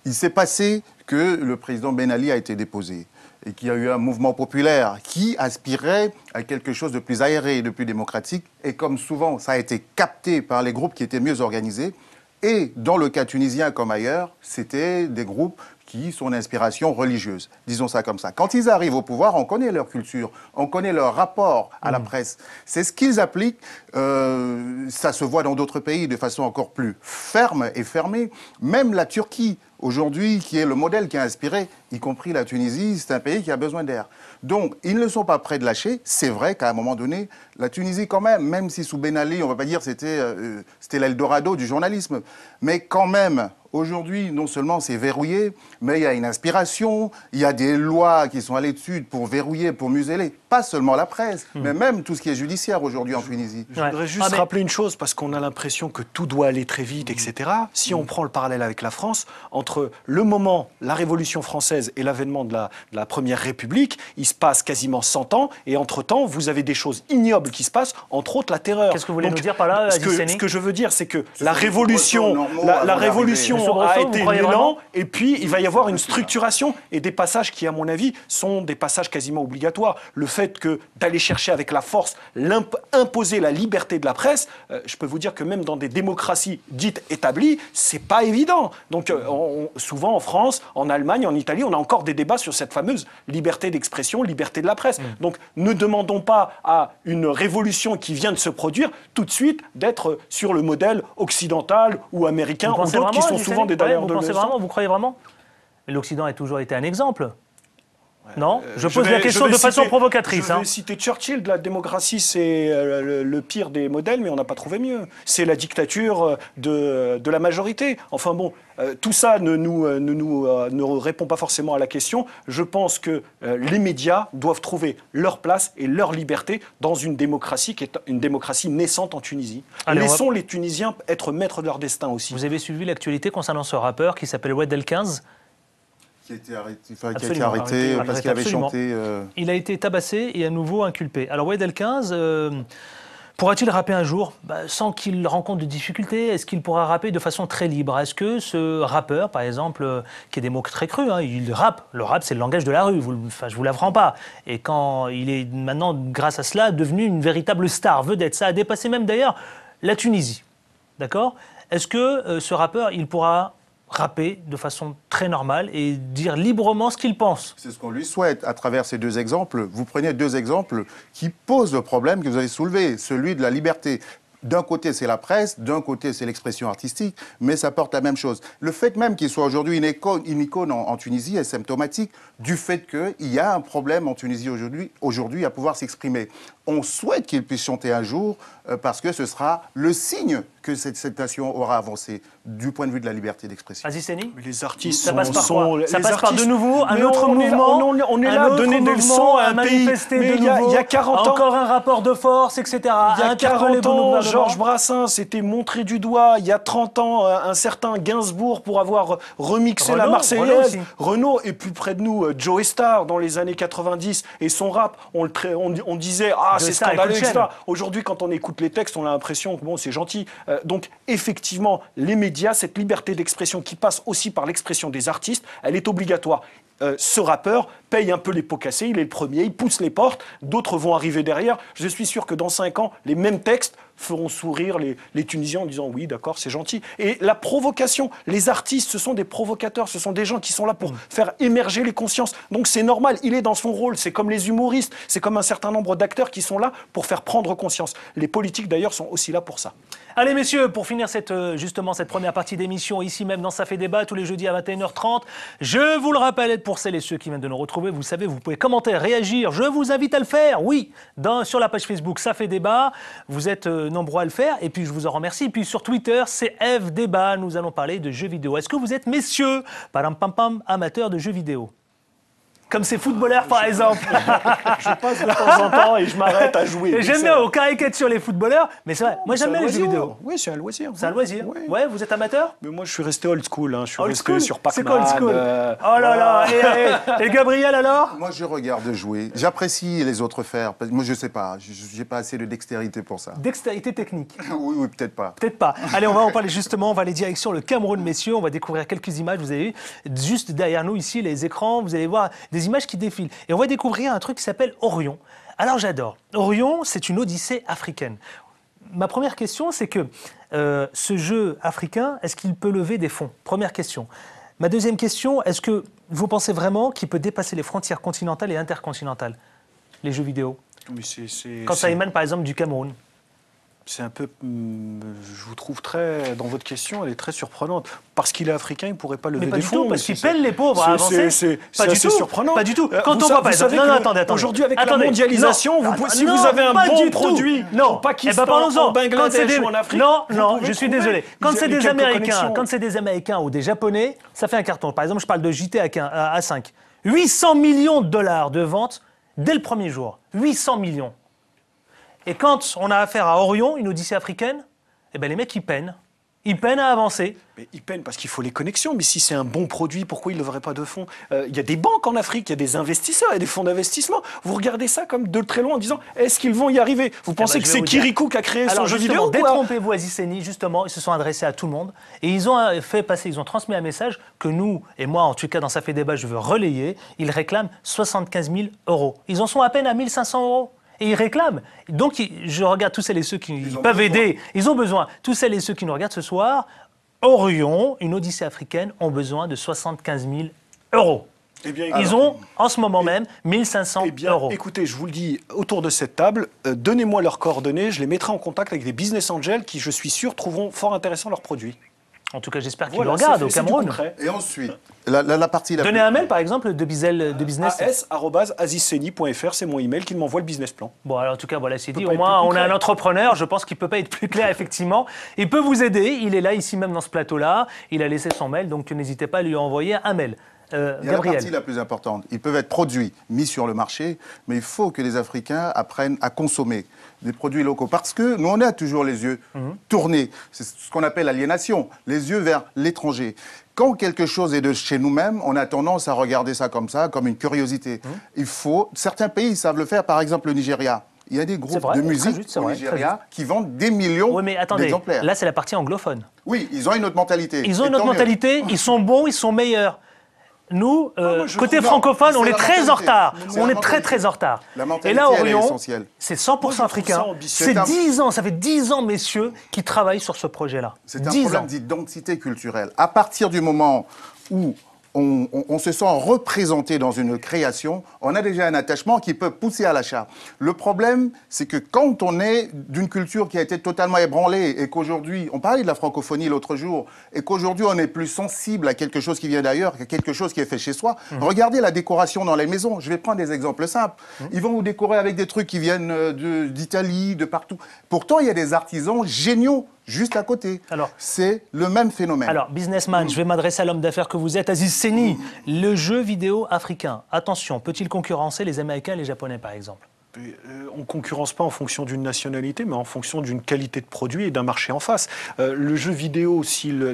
Speaker 3: Il s'est passé que le président Ben Ali a été déposé et qu'il y a eu un mouvement populaire qui aspirait à quelque chose de plus aéré et de plus démocratique. Et comme souvent, ça a été capté par les groupes qui étaient mieux organisés. Et dans le cas tunisien comme ailleurs, c'était des groupes qui sont d'inspiration religieuse, disons ça comme ça. Quand ils arrivent au pouvoir, on connaît leur culture, on connaît leur rapport à la presse. C'est ce qu'ils appliquent. Ça se voit dans d'autres pays de façon encore plus ferme et fermée. Même la Turquie, aujourd'hui, qui est le modèle qui a inspiré, y compris la Tunisie, c'est un pays qui a besoin d'air. Donc, ils ne sont pas prêts de lâcher. C'est vrai qu'à un moment donné, la Tunisie, quand même si sous Ben Ali, on ne va pas dire c'était l'Eldorado du journalisme, mais quand même, aujourd'hui, non seulement c'est verrouillé, mais il y a une inspiration, il y a des lois qui sont allées dessus pour verrouiller, pour museler. pas seulement la presse, mais même tout ce qui est judiciaire aujourd'hui en Tunisie.
Speaker 2: Je voudrais juste rappeler une chose, parce qu'on a l'impression que tout doit aller très vite, etc. Si on prend le parallèle avec la France, entre le moment, la Révolution française et l'avènement de la Première République, il se passe quasiment 100 ans, et entre-temps, vous avez des choses ignobles qui se passent, entre autres la terreur.
Speaker 1: Qu'est-ce que vous voulez nous dire par là,
Speaker 2: ce que je veux dire, c'est que la Révolution, la Révolution a été l'élan, et puis il va y avoir une structuration, et des passages qui, à mon avis, sont des passages quasiment obligatoires. Le fait que d'aller chercher avec la force, imposer la liberté de la presse, je peux vous dire que même dans des démocraties dites établies, c'est pas évident. Donc souvent en France, en Allemagne, en Italie, on a encore des débats sur cette fameuse liberté d'expression, liberté de la presse. Donc ne demandons pas à une révolution qui vient de se produire tout de suite d'être sur le modèle occidental ou américain ou d'autres qui sont souvent des d'ailleurs de
Speaker 1: l'Occident. Vous croyez vraiment? L'Occident a toujours été un exemple. Non, je pose la question de façon provocatrice.
Speaker 2: Je vais citer Churchill, la démocratie c'est le pire des modèles, mais on n'a pas trouvé mieux. C'est la dictature de la majorité. Enfin bon, tout ça ne répond pas forcément à la question. Je pense que les médias doivent trouver leur place et leur liberté dans une démocratie qui est une démocratie naissante en Tunisie. Laissons les Tunisiens être maîtres de leur destin aussi.
Speaker 1: Vous avez suivi l'actualité concernant ce rappeur qui s'appelle Oued El 15 ?
Speaker 3: Qui a été arrêté parce qu'il avait chanté...
Speaker 1: Il a été tabassé et à nouveau inculpé. Alors Oued El 15, pourra-t-il rapper un jour sans qu'il rencontre de difficultés? Est-ce qu'il pourra rapper de façon très libre? Est-ce que ce rappeur, par exemple, qui a des mots très crus, il rappe. Le rap, c'est le langage de la rue, je ne vous l'apprends pas. Et quand il est maintenant, grâce à cela, devenu une véritable star, vedette, ça a dépassé même d'ailleurs la Tunisie. D'accord? Est-ce que ce rappeur, il pourra rapper de façon très normale et dire librement ce qu'il pense?
Speaker 3: C'est ce qu'on lui souhaite. À travers ces deux exemples, vous prenez deux exemples qui posent le problème que vous avez soulevé, celui de la liberté. D'un côté, c'est la presse, d'un côté, c'est l'expression artistique, mais ça porte la même chose. Le fait même qu'il soit aujourd'hui une icône en Tunisie est symptomatique du fait qu'il y a un problème en Tunisie aujourd'hui à pouvoir s'exprimer. On souhaite qu'il puisse chanter un jour parce que ce sera le signe que cette nation aura avancé du point de vue de la liberté d'expression.
Speaker 1: Aziz Seni,
Speaker 2: les artistes
Speaker 1: ça passe par quoi? Ça passe par de nouveau un autre mouvement.
Speaker 2: On est là à donner des leçons à un pays.
Speaker 1: Mais il y a
Speaker 2: 40 ans,
Speaker 1: encore un rapport de force, etc.
Speaker 2: Il y a 40 ans, Georges Brassens s'était montré du doigt. Il y a 30 ans, un certain Gainsbourg pour avoir remixé la Marseillaise. Renaud est plus près de nous. Joe Star dans les années 90 et son rap, on disait c'est scandaleux, etc. Aujourd'hui, quand on écoute les textes, on a l'impression que bon, c'est gentil. Donc, effectivement, les médias, cette liberté d'expression qui passe aussi par l'expression des artistes, elle est obligatoire. Ce rappeur paye un peu les pots cassés, il est le premier, il pousse les portes, d'autres vont arriver derrière. Je suis sûr que dans 5 ans, les mêmes textes feront sourire les Tunisiens en disant oui, d'accord, c'est gentil. Et la provocation, les artistes, ce sont des provocateurs, ce sont des gens qui sont là pour faire émerger les consciences. Donc c'est normal, il est dans son rôle, c'est comme les humoristes, c'est comme un certain nombre d'acteurs qui sont là pour faire prendre conscience. Les politiques d'ailleurs sont aussi là pour ça.
Speaker 1: Allez messieurs, pour finir justement cette première partie d'émission, ici même dans Ça fait débat, tous les jeudis à 21h30, je vous le rappelle, pour celles et ceux qui viennent de nous retrouver, vous savez, vous pouvez commenter, réagir, je vous invite à le faire, oui, sur la page Facebook Ça fait débat, vous êtes nombreux à le faire, et puis je vous en remercie. Et puis sur Twitter, c'est F débat, nous allons parler de jeux vidéo. Est-ce que vous êtes, messieurs, amateurs de jeux vidéo ? Comme ces footballeurs, par exemple.
Speaker 2: Je passe de temps en temps et je m'arrête à jouer.
Speaker 1: J'aime bien, on caricature les footballeurs, mais c'est vrai, moi j'aime bien les jeux vidéo.
Speaker 2: Oui, c'est un loisir.
Speaker 1: C'est un loisir.
Speaker 2: Oui.
Speaker 1: Ouais, vous êtes amateur?
Speaker 2: Mais moi, je suis resté old school. Je suis
Speaker 1: old
Speaker 2: resté
Speaker 1: school
Speaker 2: sur Pac-Man.
Speaker 1: C'est quoi old school? Oh là là. Et Gabriel alors?
Speaker 3: Moi, je regarde jouer. J'apprécie les autres faire. Moi, je sais pas. J'ai pas assez de dextérité pour ça.
Speaker 1: Dextérité technique?
Speaker 3: Oui, peut-être pas.
Speaker 1: Peut-être pas. Allez, on va en parler justement. On va aller direction le Cameroun, messieurs. On va découvrir quelques images. Vous avez vu, juste derrière nous ici, les écrans. Vous allez voir des images qui défilent. Et on va découvrir un truc qui s'appelle Orion. Alors j'adore. Orion, c'est une odyssée africaine. Ma première question, c'est que ce jeu africain, est-ce qu'il peut lever des fonds? Première question. Ma deuxième question, est-ce que vous pensez vraiment qu'il peut dépasser les frontières continentales et intercontinentales, les jeux vidéo? Quand ça émane par exemple du Cameroun?
Speaker 2: C'est un peu, je vous trouve dans votre question, elle est très surprenante. Parce qu'il est africain, il ne pourrait pas lever des fonds.
Speaker 1: Parce qu'il pèle les pauvres à avancer.
Speaker 2: C'est assez surprenant.
Speaker 1: Pas du tout. Quand on voit par exemple, attendez.
Speaker 2: Aujourd'hui, avec la mondialisation, si vous avez un bon produit,
Speaker 1: au
Speaker 2: Pakistan, au Bangladesh ou en Afrique,
Speaker 1: non, je suis désolé. Quand c'est des Américains ou des Japonais, ça fait un carton. Par exemple, je parle de JT à 5. 800 millions de dollars de ventes dès le premier jour. 800 millions. Et quand on a affaire à Orion, une odyssée africaine, eh ben les mecs, ils peinent. Ils peinent à avancer.
Speaker 2: Mais ils peinent parce qu'il faut les connexions. Mais si c'est un bon produit, pourquoi ils ne leveraient pas de fonds? Il y a des banques en Afrique, il y a des investisseurs, il y a des fonds d'investissement. Vous regardez ça comme de très loin en disant est-ce qu'ils vont y arriver? Vous pensez que c'est Kirikou qui a créé son jeu vidéo?
Speaker 1: Détrompez-vous, Aziz Seni, justement, ils se sont adressés à tout le monde. Et ils ont ils ont transmis un message que nous, et moi en tout cas dans Ça fait débat, je veux relayer. Ils réclament 75 000 €. Ils en sont à peine à 1 500 €. Et ils réclament. Donc, je regarde tous celles et ceux qui peuvent aider. Ils ont besoin. Tous celles et ceux qui nous regardent ce soir, Orion, une odyssée africaine, ont besoin de 75 000 €. Eh bien, ils ont, en ce moment même, 1 500 €.
Speaker 2: Écoutez, je vous le dis, autour de cette table, donnez-moi leurs coordonnées. Je les mettrai en contact avec des business angels qui, je suis sûr, trouveront fort intéressants leurs produits.
Speaker 1: En tout cas, j'espère qu'ils le regardent au Cameroun.
Speaker 3: Et ensuite, la partie...
Speaker 1: Donnez un mail, par exemple, de business.
Speaker 2: as@azisseni.fr, c'est mon email qui m'envoie le business plan.
Speaker 1: Bon, alors en tout cas, voilà, c'est dit. Au moins, on a un entrepreneur, je pense qu'il ne peut pas être plus clair, effectivement. Il peut vous aider, il est là, ici même, dans ce plateau-là. Il a laissé son mail, donc n'hésitez pas à lui envoyer un mail.
Speaker 3: Il y a la partie la plus importante. Ils peuvent être produits, mis sur le marché, mais il faut que les Africains apprennent à consommer des produits locaux. Parce que nous, on a toujours les yeux tournés. C'est ce qu'on appelle l'aliénation, les yeux vers l'étranger. Quand quelque chose est de chez nous-mêmes, on a tendance à regarder ça, comme une curiosité. Certains pays savent le faire, par exemple le Nigeria. Il y a des groupes de musique au Nigeria qui vendent des millions d'exemplaires.
Speaker 1: Là, c'est la partie anglophone.
Speaker 3: Oui, ils ont une autre mentalité.
Speaker 1: Ils ont une autre mentalité, ils sont bons, ils sont meilleurs. Nous, côté francophone, on est très en retard. On est très en retard.
Speaker 3: Et là, Orion,
Speaker 1: c'est 100% africain. C'est 10 ans, ça fait 10 ans, messieurs, qui travaillent sur ce projet-là.
Speaker 3: C'est un problème d'identité culturelle. À partir du moment où on se sent représenté dans une création, on a déjà un attachement qui peut pousser à l'achat. Le problème, c'est que quand on est d'une culture qui a été totalement ébranlée et qu'aujourd'hui, on parlait de la francophonie l'autre jour, et qu'aujourd'hui on est plus sensible à quelque chose qui vient d'ailleurs qu'à quelque chose qui est fait chez soi, regardez la décoration dans les maisons. Je vais prendre des exemples simples. Ils vont vous décorer avec des trucs qui viennent d'Italie, de partout. Pourtant, il y a des artisans géniaux juste à côté. C'est le même phénomène.
Speaker 1: Alors, businessman, je vais m'adresser à l'homme d'affaires que vous êtes, Aziz Seni. Le jeu vidéo africain, attention, peut-il concurrencer les Américains et les Japonais, par exemple?
Speaker 2: On ne concurrence pas en fonction d'une nationalité, mais en fonction d'une qualité de produit et d'un marché en face. Le jeu vidéo,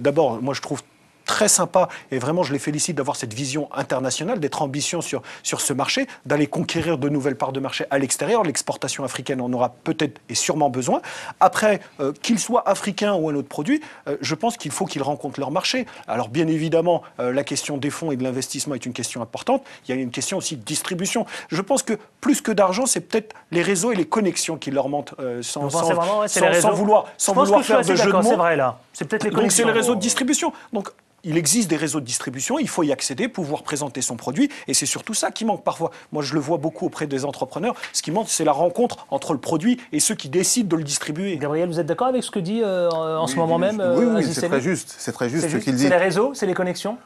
Speaker 2: d'abord, moi je trouve très sympa, et vraiment je les félicite d'avoir cette vision internationale, d'être ambitieux sur ce marché, d'aller conquérir de nouvelles parts de marché à l'extérieur. L'exportation africaine en aura peut-être et sûrement besoin. Après, qu'ils soient africains ou un autre produit, je pense qu'il faut qu'ils rencontrent leur marché. Alors bien évidemment, la question des fonds et de l'investissement est une question importante. Il y a une question aussi de distribution. Je pense que plus que d'argent, c'est peut-être les réseaux et les connexions qui leur mentent sans vouloir faire de jeu de mots.
Speaker 1: C'est vrai là. C'est peut-être les connexions.
Speaker 2: Donc c'est les réseaux de distribution. Donc il existe des réseaux de distribution, il faut y accéder, pouvoir présenter son produit, et c'est surtout ça qui manque parfois. Moi, je le vois beaucoup auprès des entrepreneurs. Ce qui manque, c'est la rencontre entre le produit et ceux qui décident de le distribuer.
Speaker 1: Gabriel, vous êtes d'accord avec ce que dit en ce moment même
Speaker 3: Oui, c'est très juste. C'est très juste ce qu'il dit.
Speaker 1: C'est les réseaux, c'est les connexions.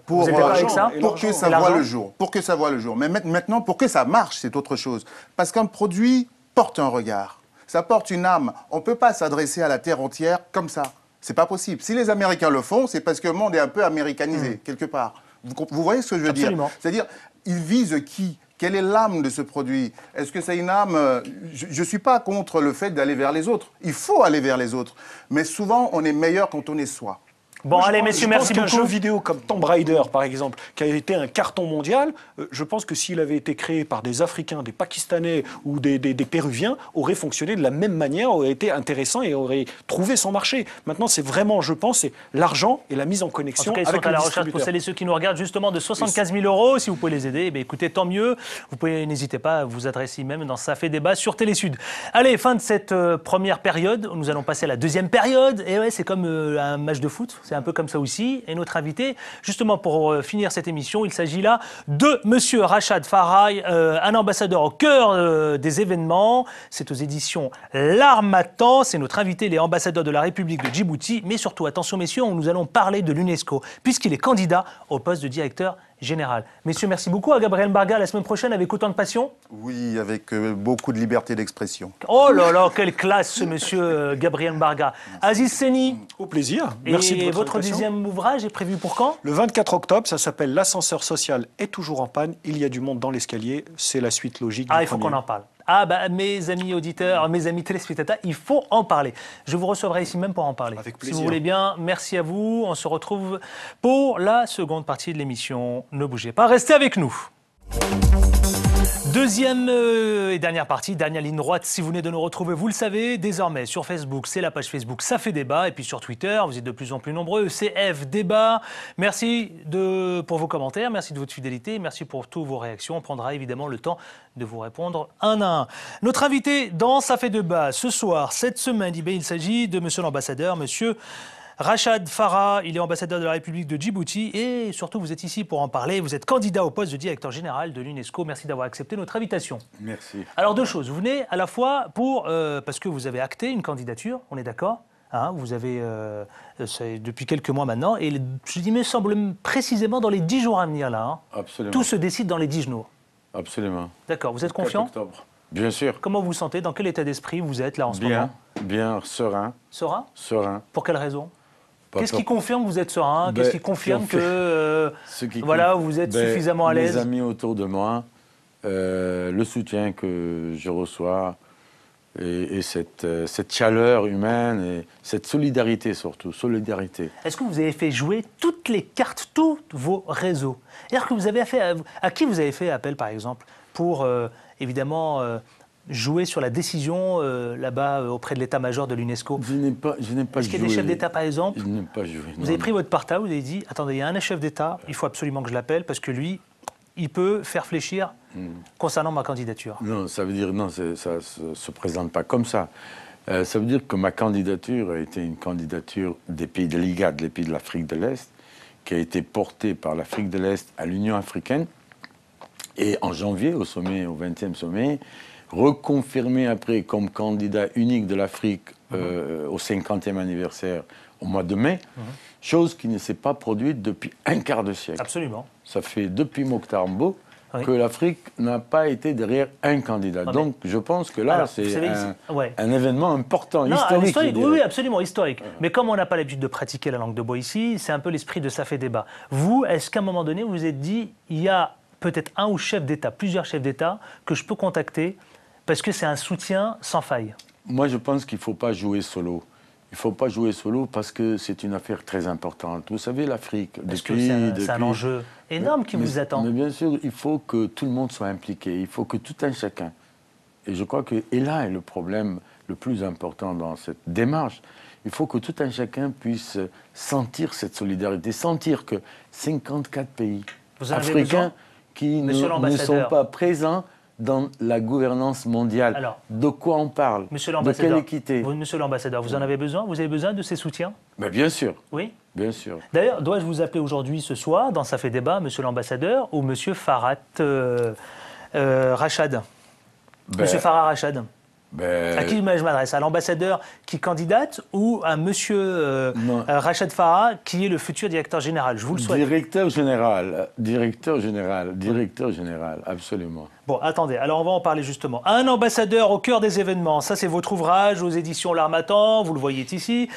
Speaker 3: Pour que ça voit le jour. Pour que ça voit le jour. Mais maintenant, pour que ça marche, c'est autre chose. Parce qu'un produit porte un regard. Ça porte une âme. On ne peut pas s'adresser à la terre entière comme ça. C'est pas possible. Si les Américains le font, c'est parce que le monde est un peu américanisé, quelque part. Vous voyez ce que je veux dire? C'est-à-dire, ils visent qui? Quelle est l'âme de ce produit? Est-ce que c'est une âme... Je ne suis pas contre le fait d'aller vers les autres. Il faut aller vers les autres. Mais souvent, on est meilleur quand on est soi.
Speaker 1: Bon, allez, messieurs, merci beaucoup.
Speaker 2: Un jeu vidéo comme Tomb Raider, par exemple, qui a été un carton mondial, je pense que s'il avait été créé par des Africains, des Pakistanais ou des Péruviens, aurait fonctionné de la même manière, aurait été intéressant et aurait trouvé son marché. Maintenant, c'est vraiment, je pense, c'est l'argent et la mise en connexion avec le distributeur. Ils sont à la recherche, pour celles et ceux qui nous regardent, justement, de 75 000 €. Si vous pouvez les aider, écoutez, tant mieux. Vous pouvez, n'hésitez pas à vous adresser même dans Ça fait débat sur Télésud. Allez, fin de cette première période. Nous allons passer à la deuxième période. Et ouais, c'est comme un match de foot. C'est un peu comme ça aussi. Et notre invité, justement pour finir cette émission, il s'agit là de Monsieur Rachad Farahj, un ambassadeur au cœur des événements. C'est aux éditions L'Harmattan. C'est notre invité, il est ambassadeur de la République de Djibouti. Mais surtout, attention messieurs, nous allons parler de l'UNESCO, puisqu'il est candidat au poste de directeur
Speaker 1: général. Messieurs, merci beaucoup. À Gabriel Mbarga, la semaine prochaine, avec autant de passion?
Speaker 3: Oui, avec beaucoup de liberté d'expression.
Speaker 1: Oh là là, quelle classe, ce monsieur Gabriel Mbarga. Aziz Seni.
Speaker 2: Au plaisir. Merci de
Speaker 1: votre
Speaker 2: invitation.
Speaker 1: 10e ouvrage est prévu pour quand?
Speaker 2: Le 24 octobre, ça s'appelle L'ascenseur social est toujours en panne. Il y a du monde dans l'escalier. C'est la suite logique du
Speaker 1: Ah, il faut
Speaker 2: premier.
Speaker 1: qu'on en parle. Ah, bah, mes amis auditeurs, mes amis téléspectateurs, il faut en parler. Je vous recevrai ici même pour en parler.
Speaker 2: Avec
Speaker 1: Si
Speaker 2: plaisir.
Speaker 1: vous voulez bien, merci à vous. On se retrouve pour la seconde partie de l'émission. Ne bougez pas, restez avec nous. Deuxième et dernière partie, dernière ligne droite. Si vous venez de nous retrouver, vous le savez, désormais sur Facebook, c'est la page Facebook Ça fait débat. Et puis sur Twitter, vous êtes de plus en plus nombreux, CF Débat. Merci pour vos commentaires, merci de votre fidélité, merci pour toutes vos réactions. On prendra évidemment le temps de vous répondre un à un. Notre invité dans Ça fait débat ce soir, cette semaine, il s'agit de monsieur l'ambassadeur, monsieur Rachad Farah, il est ambassadeur de la République de Djibouti et surtout vous êtes ici pour en parler. Vous êtes candidat au poste de directeur général de l'UNESCO. Merci d'avoir accepté notre invitation.
Speaker 10: Merci.
Speaker 1: Alors deux choses, vous venez à la fois parce que vous avez acté une candidature, on est d'accord hein, vous avez, depuis quelques mois maintenant, et il me semble précisément dans les 10 jours à venir là. Hein,
Speaker 10: absolument.
Speaker 1: Tout se décide dans les 10 jours.
Speaker 10: Absolument.
Speaker 1: D'accord, vous êtes confiant?
Speaker 10: Octobre. Bien sûr.
Speaker 1: Comment vous vous sentez? Dans quel état d'esprit vous êtes là en ce moment?
Speaker 10: Bien, serein.
Speaker 1: Serein?
Speaker 10: Serein.
Speaker 1: Pour quelle raison? Qu'est-ce
Speaker 10: Pas
Speaker 1: qui confirme que vous êtes serein?
Speaker 10: Ben,
Speaker 1: Qu'est-ce qui confirme que
Speaker 10: voilà,
Speaker 1: vous êtes suffisamment à l'aise?
Speaker 10: Mes amis autour de moi, le soutien que je reçois et cette chaleur humaine et cette solidarité surtout, solidarité.
Speaker 1: Est-ce que vous avez fait jouer toutes les cartes, tous vos réseaux? C'est-à-dire que vous avez fait, à qui vous avez fait appel par exemple pour évidemment jouer sur la décision là-bas auprès de l'état-major de l'UNESCO?
Speaker 10: Je n'ai pas joué.
Speaker 1: Est-ce qu'il y a des chefs d'État par exemple?
Speaker 10: Je n'ai pas joué.
Speaker 1: Vous avez pris votre portable, vous avez dit attendez, il y a un chef d'État, il faut absolument que je l'appelle parce que lui, il peut faire fléchir concernant ma candidature.
Speaker 10: Non, ça veut dire non, ça ne se présente pas comme ça. Ça veut dire que ma candidature a été une candidature des pays de l'IGAD, les pays de l'Afrique de l'Est, qui a été portée par l'Afrique de l'Est à l'Union africaine. Et en janvier, au 20e sommet, reconfirmé après comme candidat unique de l'Afrique au 50e anniversaire au mois de mai, chose qui ne s'est pas produite depuis un quart de siècle.
Speaker 1: Absolument.
Speaker 10: Ça fait depuis Mokhtar Mbow que l'Afrique n'a pas été derrière un candidat. Donc je pense que là, c'est un événement important, historique.
Speaker 1: Oui, absolument, historique. Mais comme on n'a pas l'habitude de pratiquer la langue de bois ici, c'est un peu l'esprit de Ça fait débat. Vous, est-ce qu'à un moment donné, vous vous êtes dit, il y a peut-être un ou chef d'État, plusieurs chefs d'État que je peux contacter parce que c'est un soutien sans faille?
Speaker 10: Moi, je pense qu'il ne faut pas jouer solo. Il ne faut pas jouer solo parce que c'est une affaire très importante. Vous savez, l'Afrique,
Speaker 1: c'est un enjeu énorme qui vous attend.
Speaker 10: Mais bien sûr, il faut que tout le monde soit impliqué. Il faut que tout un chacun. Et je crois que là est le problème le plus important dans cette démarche. Il faut que tout un chacun puisse sentir cette solidarité, sentir que 54 pays africains qui ne sont pas présents dans la gouvernance mondiale.
Speaker 1: Alors,
Speaker 10: de quoi on parle? De quelle équité?
Speaker 1: Monsieur l'ambassadeur, vous en avez besoin? Vous avez besoin de ces soutiens?
Speaker 10: Ben bien sûr.
Speaker 1: Oui?
Speaker 10: Bien sûr.
Speaker 1: D'ailleurs, dois-je vous appeler aujourd'hui, ce soir, dans Ça fait débat, monsieur l'ambassadeur, ou monsieur Farhat Rachad? Monsieur Farah Rachad. À qui je m'adresse? À l'ambassadeur qui candidate ou à monsieur Rachad Farah qui est le futur directeur général? Je vous le souhaite.
Speaker 10: Directeur général, absolument.
Speaker 1: Bon, attendez, alors on va en parler justement. Un ambassadeur au cœur des événements, ça c'est votre ouvrage aux éditions L'Harmattan, vous le voyez ici.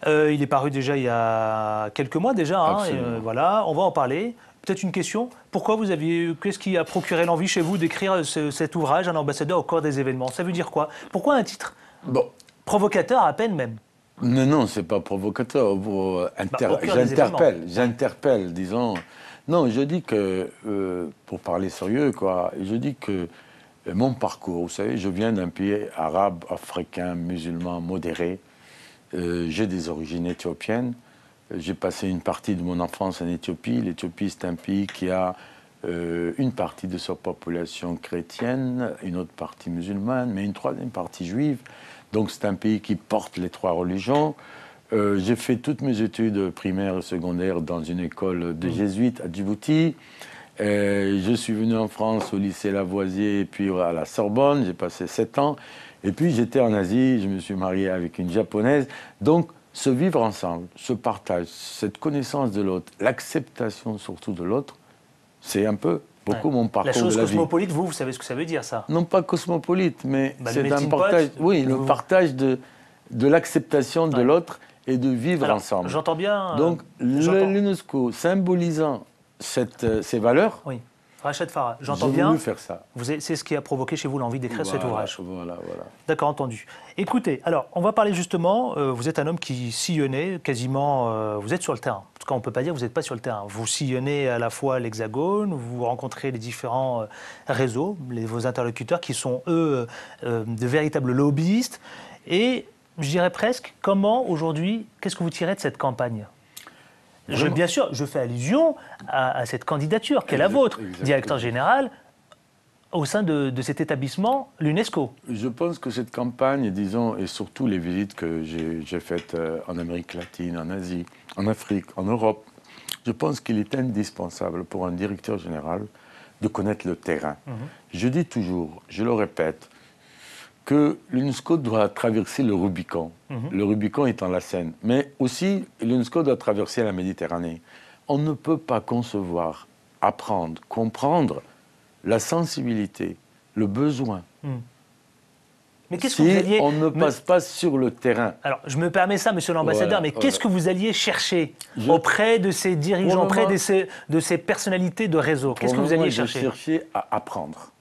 Speaker 1: Il est paru déjà il y a quelques mois déjà, hein, voilà, on va en parler. Peut-être une question, qu'est-ce qui a procuré l'envie chez vous d'écrire cet ouvrage, Un ambassadeur au cœur des événements? Ça veut dire quoi? Pourquoi un titre provocateur à peine même?
Speaker 10: Non, c'est pas provocateur. J'interpelle, disons. Non, je dis que, pour parler sérieux, je dis que mon parcours, vous savez, je viens d'un pays arabe, africain, musulman, modéré. J'ai des origines éthiopiennes. J'ai passé une partie de mon enfance en Éthiopie. L'Éthiopie, c'est un pays qui a une partie de sa population chrétienne, une autre partie musulmane, mais une troisième partie juive. Donc c'est un pays qui porte les trois religions. J'ai fait toutes mes études primaires et secondaires dans une école de jésuites à Djibouti. Je suis venu en France au lycée Lavoisier et puis à la Sorbonne. J'ai passé 7 ans. Et puis j'étais en Asie, je me suis marié avec une japonaise. Donc ce vivre ensemble, ce partage, cette connaissance de l'autre, l'acceptation surtout de l'autre, C'est un peu, beaucoup mon parcours
Speaker 1: la chose
Speaker 10: de la vie.
Speaker 1: cosmopolite, vous savez ce que ça veut dire, ça?
Speaker 10: Non pas cosmopolite, mais
Speaker 1: le
Speaker 10: c'est un
Speaker 1: melting
Speaker 10: partage,
Speaker 1: pot,
Speaker 10: oui, le partage de l'acceptation de l'autre et de vivre
Speaker 1: Alors,
Speaker 10: ensemble.
Speaker 1: J'entends bien.
Speaker 10: Donc l'UNESCO symbolisant ces valeurs,
Speaker 1: Oui. Rachid Farah,
Speaker 10: j'ai
Speaker 1: j'entends bien.
Speaker 10: voulu faire ça.
Speaker 1: C'est ce qui a provoqué chez vous l'envie d'écrire cet ouvrage.
Speaker 10: Voilà.
Speaker 1: D'accord, entendu. Écoutez, alors, on va parler justement, vous êtes un homme qui sillonnait quasiment, vous êtes sur le terrain. En tout cas, on ne peut pas dire que vous n'êtes pas sur le terrain. Vous sillonnez à la fois l'Hexagone, vous rencontrez les différents réseaux, vos interlocuteurs qui sont, eux, de véritables lobbyistes. Et je dirais presque, comment aujourd'hui, qu'est-ce que vous tirez de cette campagne ? Bien sûr, je fais allusion à cette candidature qui est la vôtre, directeur général, au sein de cet établissement, l'UNESCO.
Speaker 10: Je pense que cette campagne, disons, et surtout les visites que j'ai faites en Amérique latine, en Asie, en Afrique, en Europe, je pense qu'il est indispensable pour un directeur général de connaître le terrain. Je dis toujours, je le répète, que l'UNESCO doit traverser le Rubicon. Le Rubicon étant la Seine. Mais aussi, l'UNESCO doit traverser la Méditerranée. On ne peut pas concevoir, apprendre, comprendre la sensibilité, le besoin.
Speaker 1: Mais qu'est-ce
Speaker 10: si
Speaker 1: que vous alliez...
Speaker 10: on ne passe pas sur le terrain.
Speaker 1: Alors, je me permets ça, monsieur l'ambassadeur, mais qu'est-ce que vous alliez chercher auprès de ces dirigeants, auprès de ces personnalités de réseau? Qu'est-ce que vous alliez chercher?
Speaker 10: Je cherchais à apprendre,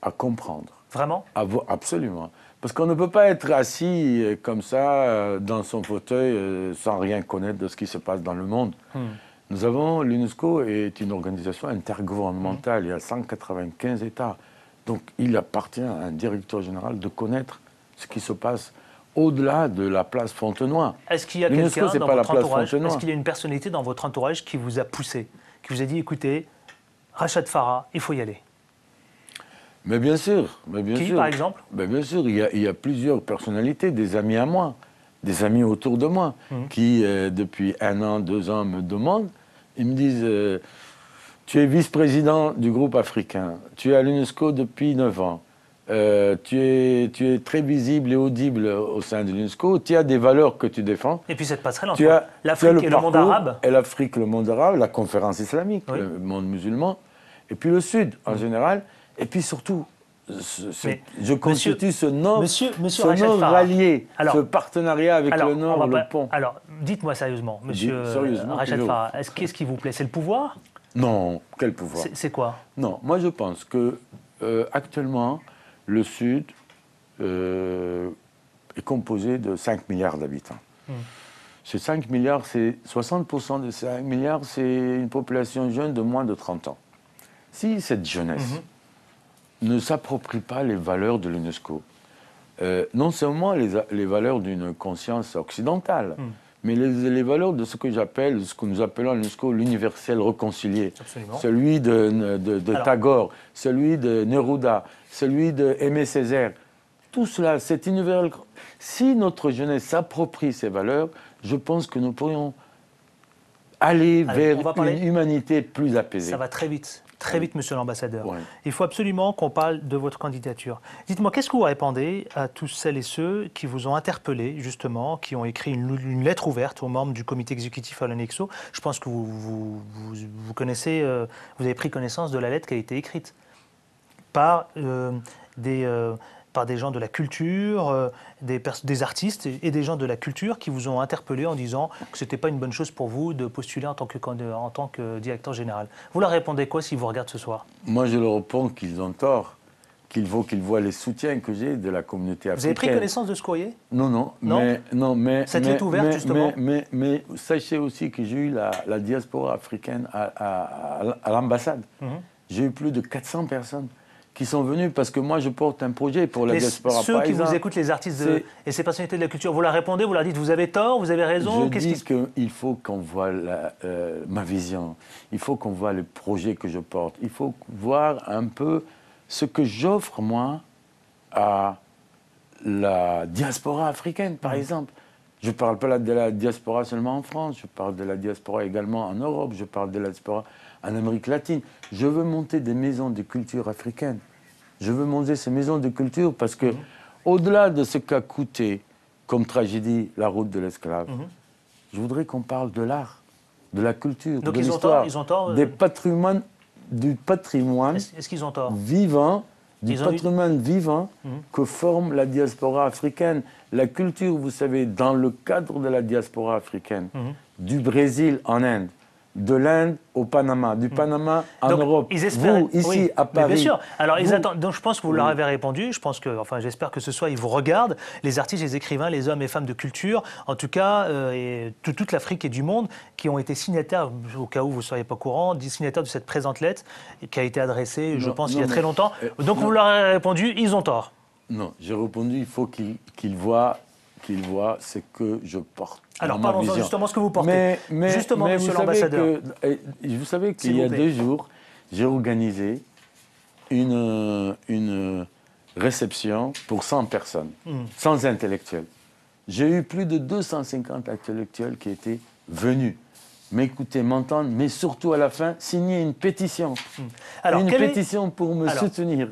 Speaker 10: à comprendre.
Speaker 1: Vraiment?
Speaker 10: Absolument. Parce qu'on ne peut pas être assis comme ça, dans son fauteuil, sans rien connaître de ce qui se passe dans le monde. Nous avons, l'UNESCO est une organisation intergouvernementale, il y a 195 États. Donc il appartient à un directeur général de connaître ce qui se passe au-delà de la place Fontenoy.
Speaker 1: Est-ce qu'il y a quelqu'un dans votre entourage, est-ce qu'il y a une personnalité dans votre entourage qui vous a poussé, qui vous a dit, écoutez, Rachid Farah, il faut y aller?
Speaker 10: Mais bien sûr.
Speaker 1: Qui, par exemple?
Speaker 10: Bien sûr, il y a plusieurs personnalités, des amis à moi, des amis autour de moi, qui, depuis 1 an, 2 ans, me demandent, ils me disent, tu es vice-président du groupe africain, tu es à l'UNESCO depuis 9 ans, tu es très visible et audible au sein de l'UNESCO, tu as des valeurs que tu défends.
Speaker 1: Et puis cette passerelle entre l'Afrique et le monde arabe.
Speaker 10: Et l'Afrique, le monde arabe, la conférence islamique, le monde musulman, et puis le Sud en général. Et puis surtout, je constitue ce Nord rallié, ce partenariat avec le Nord, le pont.
Speaker 1: Alors, dites-moi sérieusement, monsieur Rachid Farah, qu'est-ce qui vous plaît? C'est le pouvoir?
Speaker 10: Non, quel pouvoir?
Speaker 1: C'est quoi?
Speaker 10: Non, moi je pense que actuellement, le Sud est composé de 5 milliards d'habitants. Ces 5 milliards, 60% de ces 5 milliards, c'est une population jeune de moins de 30 ans. Si cette jeunesse ne s'approprie pas les valeurs de l'UNESCO, non seulement les valeurs d'une conscience occidentale, mais les valeurs de ce que nous appelons à l'UNESCO l'universel réconcilié. Absolument. Celui de Tagore, celui de Neruda, celui de Aimé Césaire. Tout cela, cet univers. Si notre jeunesse s'approprie ces valeurs, je pense que nous pourrions aller vers une humanité plus apaisée.
Speaker 1: Ça va très vite. Très vite, monsieur l'ambassadeur. Ouais. Il faut absolument qu'on parle de votre candidature. Dites-moi, qu'est-ce que vous répondez à tous celles et ceux qui vous ont interpellé, justement, qui ont écrit une lettre ouverte aux membres du comité exécutif à l'UNESCO? Je pense que vous connaissez, vous avez pris connaissance de la lettre qui a été écrite par des gens de la culture, des artistes et des gens de la culture qui vous ont interpellé en disant que ce n'était pas une bonne chose pour vous de postuler en tant que directeur général. Vous leur répondez quoi s'ils vous regardent ce soir?
Speaker 10: Moi, je leur réponds qu'ils ont tort, qu'il faut qu'ils voient les soutiens que j'ai de la communauté africaine.
Speaker 1: Vous avez pris connaissance de ce courrier?
Speaker 10: Non.
Speaker 1: Cette lettre ouverte, justement.
Speaker 10: Mais sachez aussi que j'ai eu la diaspora africaine à l'ambassade. J'ai eu plus de 400 personnes qui sont venus parce que moi je porte un projet pour la diaspora.
Speaker 1: Ceux qui vous écoutent, les artistes et ces personnalités de la culture, vous leur répondez, vous leur dites vous avez tort, vous avez raison?
Speaker 10: Je dis qu'il faut qu'on voit ma vision, il faut qu'on voit les projets que je porte, il faut voir un peu ce que j'offre moi à la diaspora africaine, par exemple. Je ne parle pas de la diaspora seulement en France, je parle de la diaspora également en Europe, je parle de la diaspora en Amérique latine. Je veux monter des maisons de culture africaines. Je veux monter ces maisons de culture parce que, au-delà de ce qu'a coûté comme tragédie la route de l'esclave, je voudrais qu'on parle de l'art, de la culture, de l'histoire, des patrimoines du patrimoine
Speaker 1: Est-ce qu'ils ont tort
Speaker 10: vivant, du
Speaker 1: Ils ont
Speaker 10: patrimoine vivant que forme la diaspora africaine. La culture, vous savez, dans le cadre de la diaspora africaine, du Brésil en Inde, de l'Inde au Panama, du Panama en
Speaker 1: Donc,
Speaker 10: Europe.
Speaker 1: ils espèrent,
Speaker 10: vous, ici,
Speaker 1: oui,
Speaker 10: à Paris.
Speaker 1: mais bien sûr. Alors, ils
Speaker 10: vous-
Speaker 1: attendent. Donc, je pense que vous leur avez répondu. Je pense que, enfin, j'espère que ce soir, ils vous regardent, les artistes, les écrivains, les hommes et femmes de culture, en tout cas, et toute l'Afrique et du monde, qui ont été signataires, au cas où vous ne seriez pas courant, signataires de cette présente lettre qui a été adressée, je
Speaker 10: Non,
Speaker 1: pense,
Speaker 10: non,
Speaker 1: il y a
Speaker 10: mais-
Speaker 1: très longtemps. Donc,
Speaker 10: non.
Speaker 1: vous leur avez répondu, ils ont tort.
Speaker 10: Non, j'ai répondu, il faut qu'ils voient ce que je porte.
Speaker 1: Alors,
Speaker 10: dans ma
Speaker 1: parlons-en
Speaker 10: vision.
Speaker 1: justement ce que vous portez. Justement,
Speaker 10: mais
Speaker 1: monsieur
Speaker 10: vous savez
Speaker 1: l'ambassadeur.
Speaker 10: vous savez
Speaker 1: S'il
Speaker 10: qu'il y
Speaker 1: vous
Speaker 10: a
Speaker 1: plaît.
Speaker 10: 2 jours, j'ai organisé une réception pour 100 personnes, sans intellectuels. J'ai eu plus de 250 intellectuels qui étaient venus m'écouter, m'entendre, mais surtout à la fin, signer une pétition.
Speaker 1: Alors,
Speaker 10: Une
Speaker 1: quelle est-
Speaker 10: pétition pour me
Speaker 1: Alors,
Speaker 10: soutenir.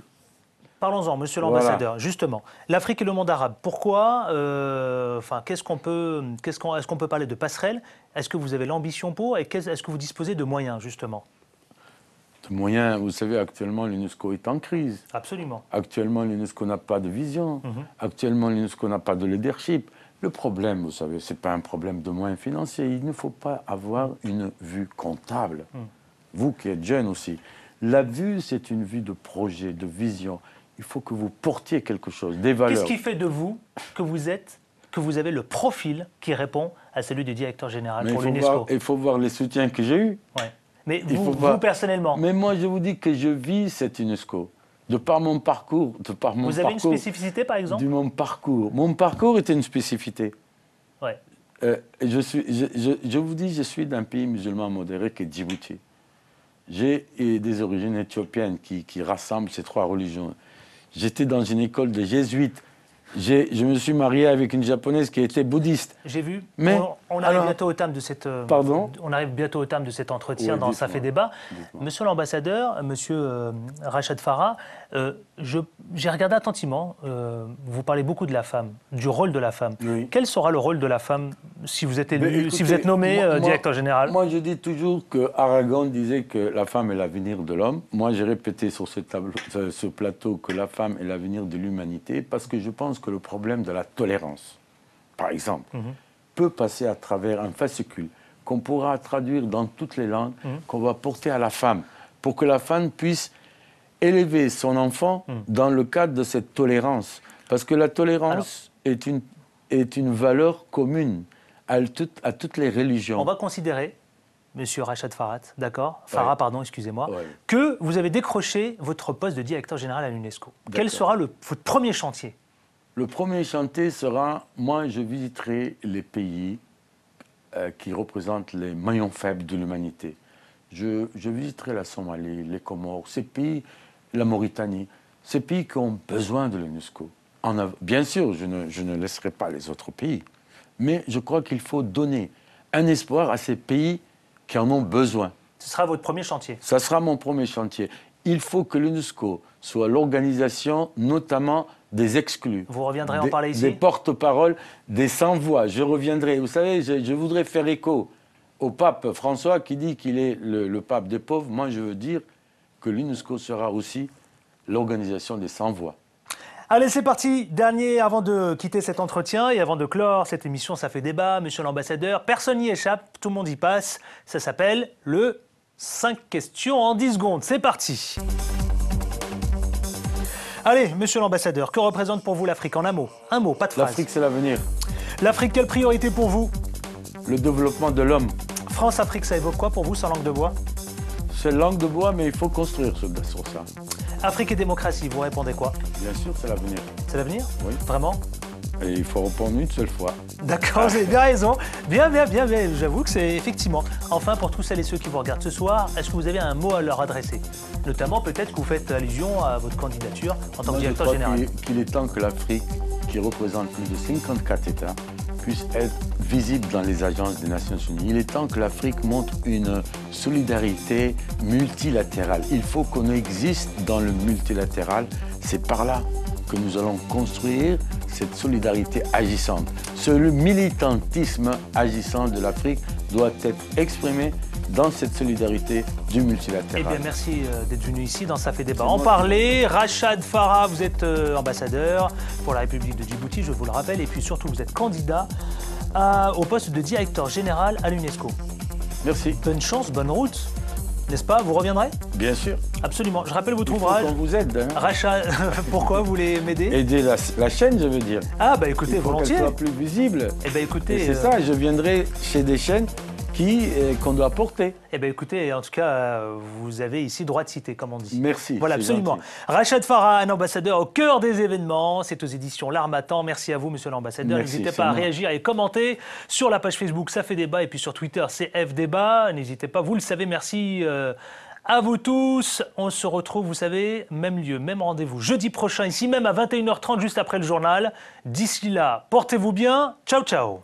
Speaker 1: Parlons-en, monsieur
Speaker 10: Voilà.
Speaker 1: l'ambassadeur, justement. L'Afrique et le monde arabe, pourquoi est-ce qu'on peut parler de passerelle? Est-ce que vous avez l'ambition pour? Et est-ce que vous disposez de moyens, justement?
Speaker 10: De moyens, vous savez, actuellement, l'UNESCO est en crise.
Speaker 1: Absolument.
Speaker 10: Actuellement, l'UNESCO n'a pas de vision. Actuellement, l'UNESCO n'a pas de leadership. Le problème, vous savez, ce n'est pas un problème de moyens financiers. Il ne faut pas avoir une vue comptable. Vous qui êtes jeune aussi. La vue, c'est une vue de projet, de vision. Il faut que vous portiez quelque chose, des valeurs.
Speaker 1: Qu'est-ce qui fait de vous que vous avez le profil qui répond à celui du directeur général
Speaker 10: Mais
Speaker 1: pour l'UNESCO?
Speaker 10: il faut voir les soutiens que j'ai eus.
Speaker 1: Ouais. Mais
Speaker 10: Il
Speaker 1: vous,
Speaker 10: faut voir-
Speaker 1: vous, personnellement,
Speaker 10: Mais moi, je vous dis que je vis cette UNESCO. De par mon parcours,
Speaker 1: vous avez une spécificité, par exemple?
Speaker 10: Mon parcours. Mon parcours était une spécificité.
Speaker 1: Ouais.
Speaker 10: Je vous dis, je suis d'un pays musulman modéré qui est Djibouti. J'ai des origines éthiopiennes qui rassemblent ces 3 religions. J'étais dans une école de jésuites. Je me suis marié avec une japonaise qui était bouddhiste.
Speaker 1: J'ai vu.
Speaker 10: Mais,
Speaker 1: on arrive
Speaker 10: alors-
Speaker 1: bientôt au terme de cette.
Speaker 10: Pardon
Speaker 1: On arrive bientôt au terme de cet entretien
Speaker 10: Oui,
Speaker 1: dans Ça
Speaker 10: dites-moi.
Speaker 1: fait débat.
Speaker 10: Dites-moi.
Speaker 1: Monsieur l'ambassadeur, monsieur Rachad Farah, j'ai regardé attentivement. Vous parlez beaucoup de la femme, du rôle de la femme.
Speaker 10: Oui.
Speaker 1: Quel sera le rôle de la femme si vous êtes élu,
Speaker 10: Mais écoutez,
Speaker 1: si vous êtes nommé
Speaker 10: moi-
Speaker 1: directeur général?
Speaker 10: Moi, je dis toujours que Aragon disait que la femme est l'avenir de l'homme. Moi, j'ai répété sur ce plateau que la femme est l'avenir de l'humanité parce que je pense que le problème de la tolérance, par exemple, peut passer à travers un fascicule qu'on pourra traduire dans toutes les langues, qu'on va porter à la femme, pour que la femme puisse élever son enfant dans le cadre de cette tolérance. Parce que la tolérance est une valeur commune à toutes les religions.
Speaker 1: On va considérer, monsieur Rachad Farah, d'accord, Farah,
Speaker 10: Ouais.
Speaker 1: pardon, excusez-moi,
Speaker 10: Ouais.
Speaker 1: que vous avez décroché votre poste de directeur général à l'UNESCO. Quel
Speaker 10: D'accord.
Speaker 1: sera votre premier chantier?
Speaker 10: Le premier chantier sera, moi je visiterai les pays qui représentent les maillons faibles de l'humanité. Je visiterai la Somalie, les Comores, ces pays, la Mauritanie, ces pays qui ont besoin de l'UNESCO. Bien sûr, je ne laisserai pas les autres pays, mais je crois qu'il faut donner un espoir à ces pays qui en ont besoin.
Speaker 1: Ce sera votre premier chantier.
Speaker 10: Ça sera mon premier chantier. Il faut que l'UNESCO soit l'organisation notamment des exclus.
Speaker 1: Vous reviendrez en parler ici?
Speaker 10: Des porte-paroles, des sans-voix. Je reviendrai. Vous savez, je voudrais faire écho au pape François qui dit qu'il est le pape des pauvres. Moi, je veux dire que l'UNESCO sera aussi l'organisation des sans-voix.
Speaker 1: Allez, c'est parti. Dernier, avant de quitter cet entretien et avant de clore cette émission, ça fait débat, monsieur l'ambassadeur. Personne n'y échappe, tout le monde y passe. Ça s'appelle le 5 questions en 10 secondes. C'est parti. Allez, monsieur l'ambassadeur, que représente pour vous l'Afrique en un mot? Un mot, pas de phrase.
Speaker 10: L'Afrique, c'est l'avenir.
Speaker 1: L'Afrique, quelle priorité pour vous?
Speaker 10: Le développement de l'homme.
Speaker 1: France-Afrique, ça évoque quoi pour vous, sans langue de bois?
Speaker 10: C'est langue de bois, mais il faut construire sur ça.
Speaker 1: Afrique et démocratie, vous répondez quoi?
Speaker 10: Bien sûr, c'est l'avenir.
Speaker 1: C'est l'avenir?
Speaker 10: Oui.
Speaker 1: Vraiment?
Speaker 10: Et il faut répondre une seule fois.
Speaker 1: D'accord, vous avez bien raison. Bien. J'avoue que c'est effectivement. Enfin, pour tous celles et ceux qui vous regardent ce soir, est-ce que vous avez un mot à leur adresser? Notamment, peut-être que vous faites allusion à votre candidature en tant que directeur
Speaker 10: je
Speaker 1: général.
Speaker 10: crois qu'il est temps que l'Afrique, qui représente plus de 54 États, puisse être visible dans les agences des Nations Unies. Il est temps que l'Afrique montre une solidarité multilatérale. Il faut qu'on existe dans le multilatéral. C'est par là que nous allons construire cette solidarité agissante. Ce militantisme agissant de l'Afrique doit être exprimé dans cette solidarité du multilatéral.
Speaker 1: Eh bien, merci d'être venu ici dans Ça fait débat. En parler, Rachad Farah, vous êtes ambassadeur pour la République de Djibouti, je vous le rappelle, et puis surtout, vous êtes candidat au poste de directeur général à l'UNESCO.
Speaker 10: Merci.
Speaker 1: Bonne chance, bonne route, n'est-ce pas? Vous reviendrez?
Speaker 10: Bien sûr.
Speaker 1: Absolument. Je rappelle votre ouvrage.
Speaker 10: On vous aide. Hein.
Speaker 1: Rachad, pourquoi vous voulez m'aider?
Speaker 10: Aider la chaîne, je veux dire.
Speaker 1: Ah, bah écoutez, volontiers.
Speaker 10: Qu'elle soit plus visible.
Speaker 1: Eh bien, écoutez.
Speaker 10: C'est ça, je viendrai chez des chaînes qu'on doit porter.
Speaker 1: Eh bien, écoutez, en tout cas, vous avez ici droit de citer, comme on dit.
Speaker 10: Merci.
Speaker 1: Voilà, absolument. Gentil. Rachad Farah, un ambassadeur au cœur des événements. C'est aux éditions L'Harmattan. Merci à vous, monsieur l'ambassadeur. N'hésitez pas à réagir et commenter sur la page Facebook Ça fait débat et puis sur Twitter CF débat. N'hésitez pas, vous le savez, merci à vous tous. On se retrouve, vous savez, même lieu, même rendez-vous, jeudi prochain, ici même à 21h30, juste après le journal. D'ici là, portez-vous bien. Ciao, ciao.